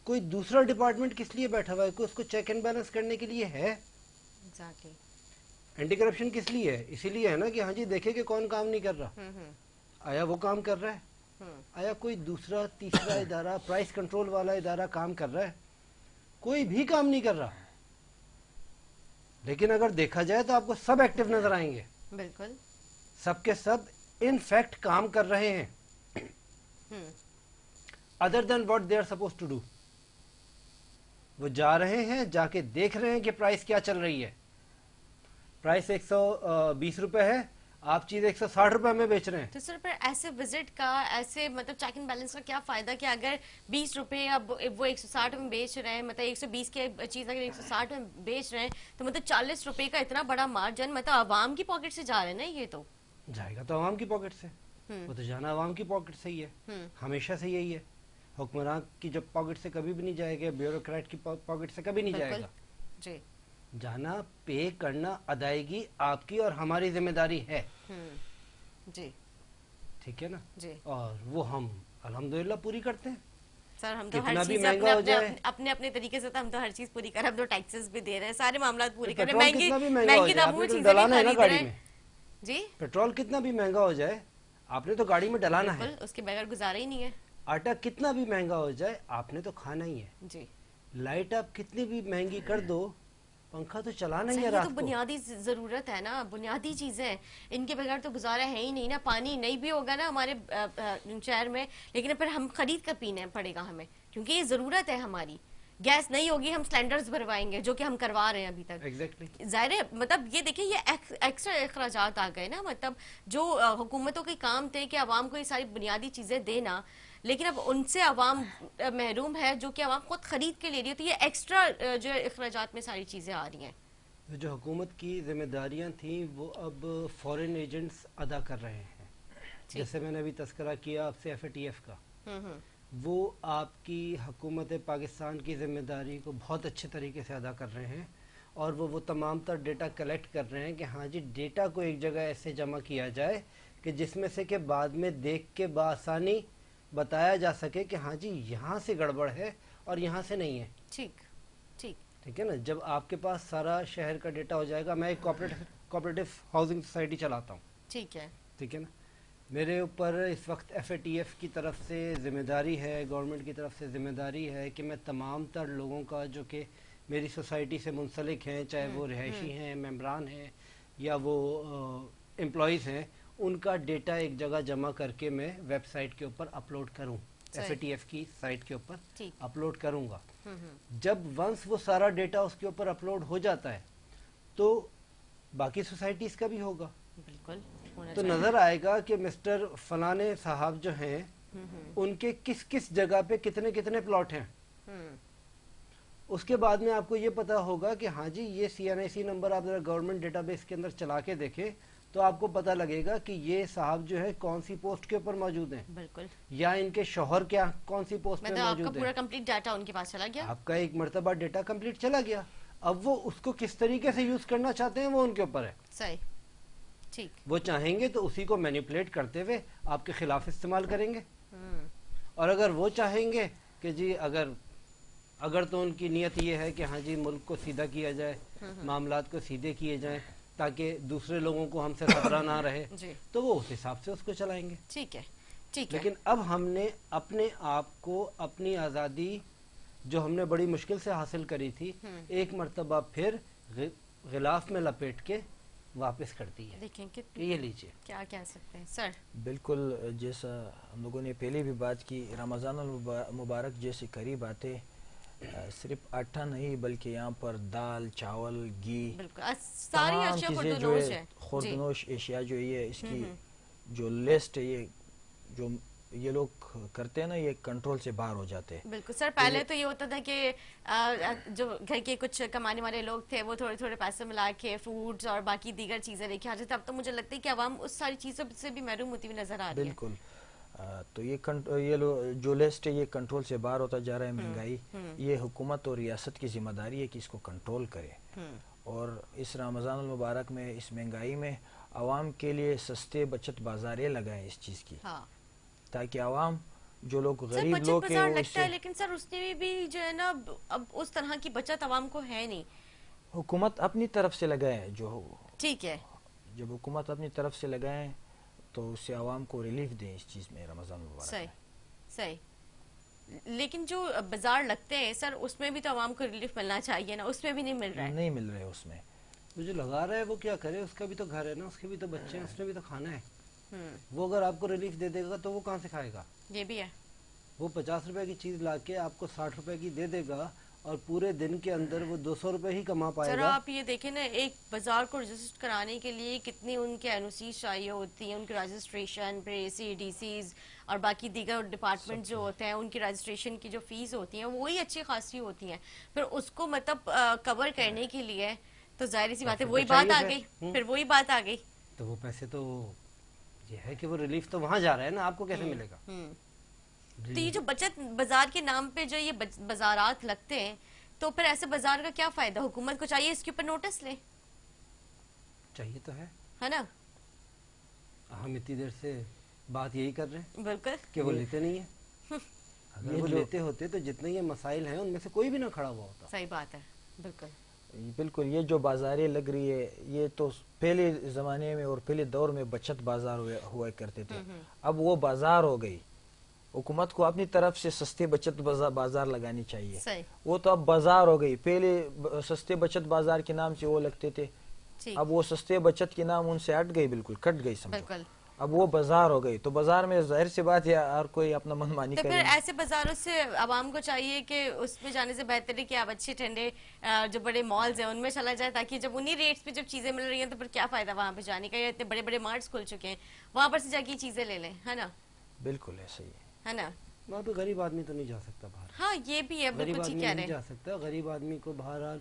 [SPEAKER 2] कोई दूसरा डिपार्टमेंट किस लिए बैठा हुआ है? कोई उसको चेक एंड बैलेंस करने के लिए है।
[SPEAKER 1] एग्जैक्टली।
[SPEAKER 2] एंटी करप्शन किस लिए है? इसीलिए है ना कि हाँ जी देखे कि कौन काम नहीं कर रहा, आया वो काम कर रहा है, आया कोई दूसरा तीसरा इदारा, प्राइस कंट्रोल वाला इदारा काम कर रहा है? कोई भी काम नहीं कर रहा। लेकिन अगर देखा जाए तो आपको सब एक्टिव नजर आएंगे,
[SPEAKER 1] बिल्कुल।
[SPEAKER 2] सबके सब इन फैक्ट काम कर रहे हैं, other than what they are suppose to do. वो जा रहे हैं, जाके देख रहे हैं कि प्राइस क्या चल रही है। प्राइस 120 रुपए है, आप चीज 160 रुपए में बेच रहे हैं।
[SPEAKER 1] तो सर पर ऐसे विजिट का, ऐसे मतलब चेक एंड बैलेंस का क्या फायदा कि अगर 20 रुपए अब वो 160 में बेच रहे हैं, मतलब 120 की चीज अगर 160 में बेच रहे हैं, तो मतलब 40 रुपए का इतना बड़ा मार्जिन मतलब आवाम की पॉकेट से जा रहे हैं ना। ये तो
[SPEAKER 2] जाएगा तो आवाम की पॉकेट से, वो तो जाना आवाम की पॉकेट से ही है, हमेशा से यही है। हुक्मरान की जब पॉकेट से कभी भी नहीं जाएगा, ब्यूरोक्रेट की पॉकेट से कभी नहीं जाएगा।
[SPEAKER 1] जी।
[SPEAKER 2] जाना, पे करना, अदायगी आपकी और हमारी जिम्मेदारी है।
[SPEAKER 1] जी।
[SPEAKER 2] ठीक है ना
[SPEAKER 1] जी।
[SPEAKER 2] और वो हम अल्हम्दुलिल्लाह पूरी करते हैं।
[SPEAKER 1] सर हम तो
[SPEAKER 2] कितना
[SPEAKER 1] हर
[SPEAKER 2] भी
[SPEAKER 1] चीज
[SPEAKER 2] महंगा हो जाए,
[SPEAKER 1] अपने अपने तरीके से तो हम तो हर चीज पूरी कर रहे हैं। हम तो टैक्सेस भी दे रहे हैं, सारे मामला पूरे कर रहे हैं,
[SPEAKER 2] पेट्रोल
[SPEAKER 1] महंगी
[SPEAKER 2] कितना भी महंगा हो
[SPEAKER 1] महंगी
[SPEAKER 2] जाए,
[SPEAKER 1] दामों में
[SPEAKER 2] आपने तो
[SPEAKER 1] चीजें भी
[SPEAKER 2] डलाना है ना
[SPEAKER 1] खरीद
[SPEAKER 2] गाड़ी
[SPEAKER 1] रहे
[SPEAKER 2] में।
[SPEAKER 1] हैं। जी।
[SPEAKER 2] पेट्रोल कितना भी महंगा हो जाए, आपने तो गाड़ी में डलाना है।
[SPEAKER 1] बिल्कुल, उसके बगैर गुजारा ही नहीं है।
[SPEAKER 2] आटा कितना भी महंगा हो जाए, आपने तो खाना ही है।
[SPEAKER 1] जी।
[SPEAKER 2] लाइट आप कितनी भी महंगी कर दो, पंखा तो चलाना ही है
[SPEAKER 1] ये
[SPEAKER 2] रात
[SPEAKER 1] तो
[SPEAKER 2] को।
[SPEAKER 1] बुनियादी जरूरत है ना, बुनियादी चीजें हैं, इनके बगैर तो गुजारा है ही नहीं ना। पानी नहीं भी होगा ना हमारे शहर में, लेकिन फिर हम खरीद कर पीना पड़ेगा हमें, क्योंकि ये जरूरत है हमारी। गैस नहीं होगी, हम सिलेंडर्स भरवाएंगे, जो कि हम करवा रहे हैं अभी तक।
[SPEAKER 2] एग्जैक्टली।
[SPEAKER 1] जाहिर है, मतलब ये देखिए, ये एक्स्ट्रा अखराजात आ गए ना। मतलब जो हुकूमतों के काम थे कि आवाम को ये सारी बुनियादी चीजें देना, लेकिन अब उनसे आवाम महरूम है, जो कि आवाम खुद खरीद के ले रही है। तो ये एक्स्ट्रा जो अखराजात में सारी चीजें आ रही हैं।
[SPEAKER 2] जो हुकूमत की जिम्मेदारियां थी वो अब फॉरेन एजेंट्स अदा कर रहे हैं। जैसे मैंने अभी तस्करा किया आपसे FATF का, वो आपकी हुकूमत पाकिस्तान की जिम्मेदारी को बहुत अच्छे तरीके से अदा कर रहे हैं, और वो तमाम तर डेटा कलेक्ट कर रहे हैं कि हाँ जी डेटा को एक जगह ऐसे जमा किया जाए कि जिसमें से कि बाद में देख के बआसानी बताया जा सके कि हाँ जी यहाँ से गड़बड़ है और यहाँ से नहीं है।
[SPEAKER 1] ठीक ठीक
[SPEAKER 2] ठीक है ना। जब आपके पास सारा शहर का डेटा हो जाएगा, मैं एक कोऑपरेटिव हाउसिंग सोसाइटी चलाता हूँ,
[SPEAKER 1] ठीक है।
[SPEAKER 2] ठीक है ना। मेरे ऊपर इस वक्त FATF की तरफ से जिम्मेदारी है, गवर्नमेंट की तरफ से जिम्मेदारी है कि मैं तमाम तर लोगों का जो कि मेरी सोसाइटी से मुंसलिक हैं, चाहे वो रिहायशी हैं, मेम्बरान हैं, या वो एम्प्लॉयज़ हैं, उनका डेटा एक जगह जमा करके मैं वेबसाइट के ऊपर अपलोड करूँ, FATF की साइट के ऊपर अपलोड करूँगा। जब वंस वो सारा डेटा उसके ऊपर अपलोड हो जाता है तो बाकी सोसाइटीज़ का भी होगा।
[SPEAKER 1] बिल्कुल।
[SPEAKER 2] तो नजर आएगा कि मिस्टर फलाने साहब जो हैं उनके किस किस जगह पे कितने कितने प्लॉट हैं। उसके बाद में आपको ये पता होगा कि हाँ जी ये CNIC नंबर आप जरा गवर्नमेंट डेटाबेस के अंदर चला के देखें तो आपको पता लगेगा कि ये साहब जो है कौन सी पोस्ट के ऊपर मौजूद हैं।
[SPEAKER 1] बिल्कुल।
[SPEAKER 2] या इनके शौहर क्या कौन सी पोस्ट पे
[SPEAKER 1] मतलब
[SPEAKER 2] मौजूद
[SPEAKER 1] आपका
[SPEAKER 2] है।
[SPEAKER 1] पूरा कंप्लीट डाटा उनके पास चला गया।
[SPEAKER 2] आपका एक मर्तबा डेटा कंप्लीट चला गया, अब वो उसको किस तरीके से यूज करना चाहते हैं वो उनके ऊपर है।
[SPEAKER 1] सही। ठीक।
[SPEAKER 2] वो चाहेंगे तो उसी को मैनिपुलेट करते हुए आपके खिलाफ इस्तेमाल करेंगे, और अगर वो चाहेंगे कि जी अगर तो उनकी नीयत ये है कि हाँ जी मुल्क को सीधा किया जाए, मामलात को सीधे किए जाएं ताकि दूसरे लोगों को हमसे खतरा ना रहे, तो वो उस हिसाब से उसको चलाएंगे।
[SPEAKER 1] ठीक है, ठीक है।
[SPEAKER 2] लेकिन अब हमने अपने आप को, अपनी आज़ादी जो हमने बड़ी मुश्किल से हासिल करी थी, एक मर्तबा फिर गिलाफ में लपेट के वापस कर दी है।
[SPEAKER 1] देखें कि
[SPEAKER 2] ये लीजिए
[SPEAKER 1] क्या कह सकते हैं सर।
[SPEAKER 3] बिल्कुल, जैसा हम लोगों ने पहले भी बात की, रमज़ान मुबारक जैसी करीब बातें सिर्फ आटा नहीं बल्कि यहाँ पर दाल, चावल, घी,
[SPEAKER 1] बिल्कुल सारी
[SPEAKER 3] तमाम
[SPEAKER 1] अशिया
[SPEAKER 3] चीज़ें जो
[SPEAKER 1] खुर्दनोश
[SPEAKER 3] है,
[SPEAKER 1] है,
[SPEAKER 3] खुर्दनोश एशिया जो ये इसकी جو لسٹ ہے یہ جو یہ لوگ کرتے ہیں نا یہ کنٹرول سے باہر ہو جاتے ہیں.
[SPEAKER 1] بالکل سر. پہلے تو یہ ہوتا تھا کہ جو گھر کے کچھ کمانے والے لوگ تھے وہ تھوڑے تھوڑے پیسے ملا کے فروٹس اور باقی دیگر چیزیں لے کے آ جاتے. اب تو مجھے لگتا ہے کہ عوام اس ساری چیزوں سے بھی محروم ہوتی ہوئی نظر آ رہی ہے.
[SPEAKER 3] بالکل. تو یہ جو لسٹ ہے یہ کنٹرول سے باہر ہوتا جا رہا ہے. مہنگائی یہ حکومت اور ریاست کی ذمہ داری ہے کہ اس کو کنٹرول کرے, اور اس رمضان المبارک میں اس مہنگائی میں عوام کے لیے سستے بچت بازاریں لگائیں اس چیز کی, تاکہ عوام جو لوگ غریب
[SPEAKER 1] بچت
[SPEAKER 3] لوگ
[SPEAKER 1] بازار لگتا ہے, لیکن سر اس میں بھی جو ہے نا اب اس طرح کی بچت عوام کو ہے نہیں.
[SPEAKER 3] حکومت اپنی طرف سے لگائے, جو
[SPEAKER 1] ٹھیک ہے
[SPEAKER 3] جب حکومت اپنی طرف سے لگائیں تو اس سے عوام کو ریلیف دیں اس چیز میں رمضان المبارک.
[SPEAKER 1] صحیح. لیکن جو بازار لگتے ہیں سر اس میں بھی تو عوام کو ریلیف ملنا چاہیے نا, اس میں بھی نہیں مل رہا ہے.
[SPEAKER 3] نہیں مل رہے اس میں.
[SPEAKER 2] جو لگا رہا ہے وہ کیا کرے, اس کا بھی تو گھر ہے نا, اس کے بھی تو بچے ہیں, اس نے بھی تو کھانا ہے. وہ اگر آپ کو ریلیف دے دے گا تو وہ کہاں سے کھائے گا؟
[SPEAKER 1] یہ بھی ہے.
[SPEAKER 2] وہ 50 روپے کی چیز لا کے آپ کو 60 روپے کی دے دے گا اور پورے دن کے اندر وہ 200 روپے ہی کما پائے
[SPEAKER 1] سر
[SPEAKER 2] گا.
[SPEAKER 1] آپ یہ دیکھیں نا, ایک بازار کو رجسٹر کرانے کے لیے کتنی ان کے NOCs چاہیے ہوتی ہیں, ان کی رجسٹریشن, پھر ACDCs اور باقی دیگر ڈپارٹمنٹ جو ہوتے ہیں ان کی رجسٹریشن کی جو فیس ہوتی ہیں وہی اچھی خاصی ہوتی ہیں. پھر اس کو مطلب کور کرنے کے لیے تو ظاہر سی بات ہے وہی بات آ گئی, پھر وہی بات آ گئی.
[SPEAKER 2] تو وہ پیسے تو یہ ہے کہ وہ ریلیف تو وہاں جا رہا ہے نا, آپ کو کیسے ملے گا؟
[SPEAKER 1] تو یہ جو بچت بازار کے نام پہ جو یہ بازارات لگتے ہیں تو پھر ایسے بازار کا کیا فائدہ؟ حکومت کو چاہیے اس کے اوپر نوٹس لے.
[SPEAKER 2] چاہیے تو ہے
[SPEAKER 1] نا,
[SPEAKER 2] ہم اتنی دیر سے بات یہی کر رہے ہیں
[SPEAKER 1] بالکل
[SPEAKER 2] کہ وہ لیتے نہیں ہیں. اگر وہ لیتے ہوتے تو جتنے یہ مسائل ہیں ان میں سے کوئی بھی نہ کھڑا ہوا ہوتا.
[SPEAKER 1] صحیح بات ہے. بالکل.
[SPEAKER 3] یہ جو بازاریں لگ رہی ہے یہ تو پہلے زمانے میں اور پہلے دور میں بچت بازار ہوا کرتے تھے. اب وہ بازار ہو گئی. حکومت کو اپنی طرف سے سستے بچت بازار لگانی چاہیے. وہ تو اب بازار ہو گئی. پہلے سستے بچت بازار کے نام سے وہ لگتے تھے, اب وہ سستے بچت کے نام ان سے ہٹ گئی, بالکل کٹ گئی سمجھو. اب وہ بازار ہو گئی, تو بازار میں ظاہر سی بات ہے ہر کوئی اپنا من مانی کرے.
[SPEAKER 1] تو پھر ایسے بازاروں سے عوام کو چاہیے کہ اس میں جانے سے بہتر ہے کہ آپ اچھے ٹھنڈے جو بڑے مالز ہیں ان میں چلا جائے, تاکہ جب انہی ریٹس پہ جب چیزیں مل رہی ہیں تو پھر کیا فائدہ وہاں پہ جانے کا. اتنے بڑے بڑے مارٹس کھل چکے ہیں, وہاں پر سے جا کے چیزیں لے لیں, ہے نا.
[SPEAKER 3] بالکل ایسا ہی
[SPEAKER 1] ہے نا.
[SPEAKER 2] وہاں پہ غریب آدمی تو نہیں جا سکتا باہر.
[SPEAKER 1] ہاں یہ بھی ہے,
[SPEAKER 2] غریب
[SPEAKER 1] بالکل
[SPEAKER 2] آدمی
[SPEAKER 1] ٹھیک کہہ رہے
[SPEAKER 2] نہیں
[SPEAKER 1] ہیں.
[SPEAKER 2] جا سکتا. غریب آدمی کو بہرحال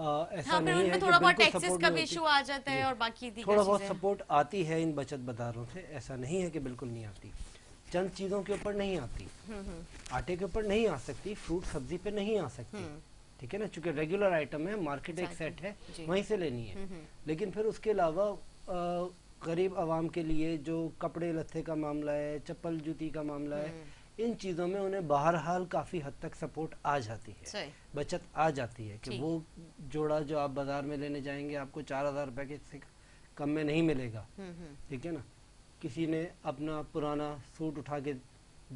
[SPEAKER 2] ایسا
[SPEAKER 1] ہاں پھر
[SPEAKER 2] نہیں
[SPEAKER 1] ان
[SPEAKER 2] ہے
[SPEAKER 1] میں
[SPEAKER 2] کہ
[SPEAKER 1] تھوڑا بہت
[SPEAKER 2] بالکل
[SPEAKER 1] ٹیکسز
[SPEAKER 2] سپورٹ
[SPEAKER 1] کا
[SPEAKER 2] نہیں
[SPEAKER 1] بھی
[SPEAKER 2] ہوتی.
[SPEAKER 1] ایشو آ جاتا ہے اور باقی دیگر
[SPEAKER 2] تھوڑا بہت
[SPEAKER 1] چیزیں.
[SPEAKER 2] سپورٹ آتی ہے ان بچت بازاروں سے, ایسا نہیں ہے کہ بالکل نہیں آتی. چند چیزوں کے اوپر نہیں آتی, آٹے کے اوپر نہیں آ سکتی, فروٹ سبزی پہ نہیں آ سکتی, ٹھیک ہے نا, چونکہ ریگولر آئٹم ہے, مارکیٹ ایک سیٹ ہے, وہیں سے لینی ہے. لیکن پھر اس کے علاوہ غریب عوام کے لیے جو کپڑے لتے کا معاملہ ہے, چپل جوتی کا معاملہ ہے, ان چیزوں میں انہیں بہرحال کافی حد تک سپورٹ آ جاتی ہے, بچت آ جاتی ہے. کہ وہ جوڑا جو آپ بازار میں لینے جائیں گے آپ کو 4000 روپے کے سے کم میں نہیں ملے گا, ٹھیک ہے نا. کسی نے اپنا پرانا سوٹ اٹھا کے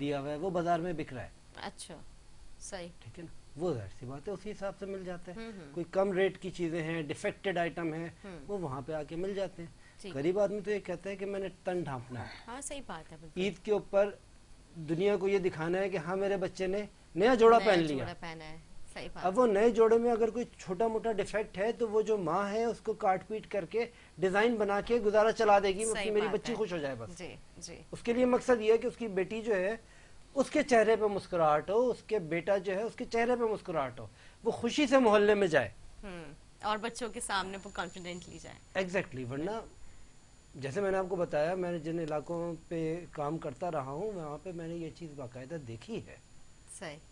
[SPEAKER 2] دیا ہوا ہے, وہ بازار میں بک رہا ہے.
[SPEAKER 1] اچھا صحیح.
[SPEAKER 2] ٹھیک ہے نا, وہ ظاہر سی بات ہے اسی حساب سے مل جاتا ہے. کوئی کم ریٹ کی چیزیں ہیں, ڈیفیکٹڈ آئٹم ہیں, وہ وہاں پہ آ کے مل جاتے ہیں. غریب آدمی تو یہ کہتا ہے کہ میں نے تن ڈھانپنا ہے.
[SPEAKER 1] ہاں صحیح بات ہے.
[SPEAKER 2] عید کے اوپر دنیا کو یہ دکھانا ہے کہ ہاں میرے بچے نے نیا جوڑا پہن لیا. اب وہ نئے جوڑے میں اگر کوئی چھوٹا موٹا ڈیفیکٹ ہے تو وہ جو ماں ہے اس کو کاٹ پیٹ کر کے ڈیزائن بنا کے گزارا چلا دے گی, میری بچی خوش ہو جائے بس. اس کے لیے مقصد یہ ہے کہ اس کی بیٹی جو ہے اس کے چہرے پہ مسکراہٹ ہو, اس کے بیٹا جو ہے اس کے چہرے پہ مسکراہٹ ہو, وہ خوشی سے محلے میں جائے
[SPEAKER 1] اور بچوں کے سامنے وہ کانفیڈنٹلی جائے.
[SPEAKER 2] ایگزیکٹلی. ورنہ جیسے میں نے آپ کو بتایا, میں نے جن علاقوں پہ کام کرتا رہا ہوں وہاں پہ میں نے یہ چیز باقاعدہ دیکھی ہے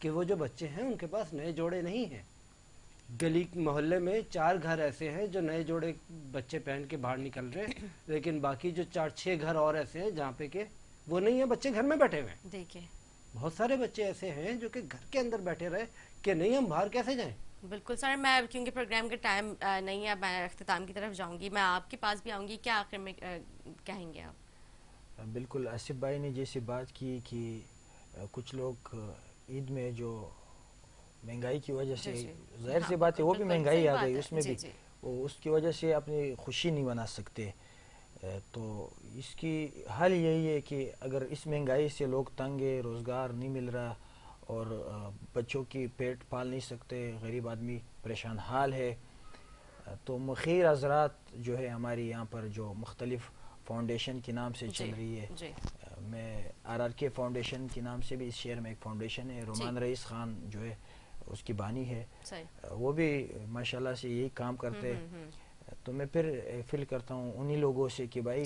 [SPEAKER 2] کہ وہ جو بچے ہیں ان کے پاس نئے جوڑے نہیں ہیں. گلی محلے میں 4 گھر ایسے ہیں جو نئے جوڑے بچے پہن کے باہر نکل رہے ہیں, لیکن باقی جو 4-6 گھر اور ایسے ہیں جہاں پہ کہ وہ نہیں ہے, بچے گھر میں بیٹھے ہوئے ہیں.
[SPEAKER 1] دیکھیں
[SPEAKER 2] بہت سارے بچے ایسے ہیں جو کہ گھر کے اندر بیٹھے رہے کہ نہیں ہم باہر کیسے جائیں.
[SPEAKER 1] بالکل سر. میں کیونکہ پروگرام کا ٹائم نہیں ہے, میں اختتام کی طرف جاؤں گی, میں آپ کے پاس بھی آؤں گی, کیا آخر میں کہیں گے آپ؟
[SPEAKER 3] بالکل آصف بھائی نے جیسی بات کی کہ کچھ لوگ عید میں جو مہنگائی کی وجہ سے, ظاہر سی بات ہے وہ بھی مہنگائی آ گئی, اس میں بھی وہ اس کی وجہ سے اپنی خوشی نہیں منا سکتے. تو اس کی حل یہی ہے کہ اگر اس مہنگائی سے لوگ تنگ ہے, روزگار نہیں مل رہا اور بچوں کی پیٹ پال نہیں سکتے, غریب آدمی پریشان حال ہے, تو مخیر حضرات جو ہے ہماری یہاں پر جو مختلف فاؤنڈیشن کے نام سے چل رہی ہے.
[SPEAKER 1] جی
[SPEAKER 3] میں RRK فاؤنڈیشن کے نام سے بھی اس شہر میں ایک فاؤنڈیشن ہے. رومان رئیس خان جو ہے اس کی بانی ہے, وہ بھی ماشاءاللہ سے یہی کام کرتے ہیں. تو میں پھر فیل کرتا ہوں انہی لوگوں سے کہ بھائی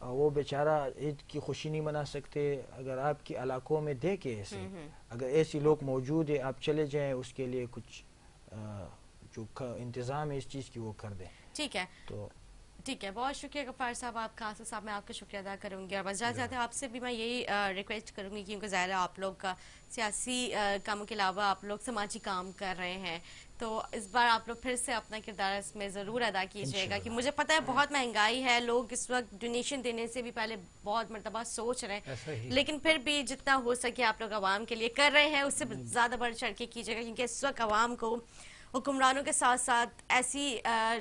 [SPEAKER 3] وہ بیچارہ عید کی خوشی نہیں منا سکتے. اگر آپ کے علاقوں میں دیکھیں ایسے, اگر ایسی لوگ موجود ہیں, آپ چلے جائیں, اس کے لیے کچھ جو انتظام ہے اس چیز کی وہ کر دیں.
[SPEAKER 1] ٹھیک ہے,
[SPEAKER 3] تو
[SPEAKER 1] ٹھیک ہے, بہت شکریہ غفار صاحب, آپ کا آصف صاحب, میں آپ کا شکریہ ادا کروں گی. اور بس زیادہ زیادہ آپ سے بھی میں یہی ریکویسٹ کروں گی, کیونکہ ظاہر ہے آپ لوگ کا سیاسی کاموں کے علاوہ آپ لوگ سماجی کام کر رہے ہیں, تو اس بار آپ لوگ پھر سے اپنا کردار اس میں ضرور ادا کیجیے گا. کہ مجھے پتہ ہے بہت مہنگائی ہے, لوگ اس وقت ڈونیشن دینے سے بھی پہلے بہت مرتبہ سوچ رہے ہیں, لیکن پھر بھی جتنا ہو سکے آپ لوگ عوام کے لیے کر رہے ہیں, اس سے زیادہ بڑھ چڑھ کے کیجیے گا. کیونکہ اس وقت عوام کو حکمرانوں کے ساتھ ساتھ ایسی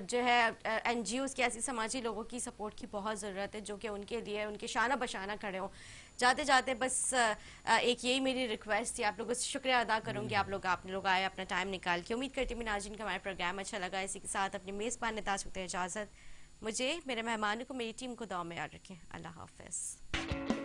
[SPEAKER 1] جو ہے NGOs کی, ایسی سماجی لوگوں کی سپورٹ کی بہت ضرورت ہے, جو کہ ان کے لیے ان کے شانہ بشانہ کھڑے ہوں. جاتے جاتے بس ایک یہی میری ریکویسٹ تھی, آپ لوگوں سے شکریہ ادا کروں گی, آپ لوگ آئے اپنا ٹائم نکال کے. امید کرتی ہوں ناظرین کا ہمارا پروگرام اچھا لگا. اسی کے ساتھ اپنی میزبان نتا سکتے ہیں اجازت, مجھے, میرے مہمانوں کو, میری ٹیم کو دعا میں یاد رکھیں. اللہ حافظ.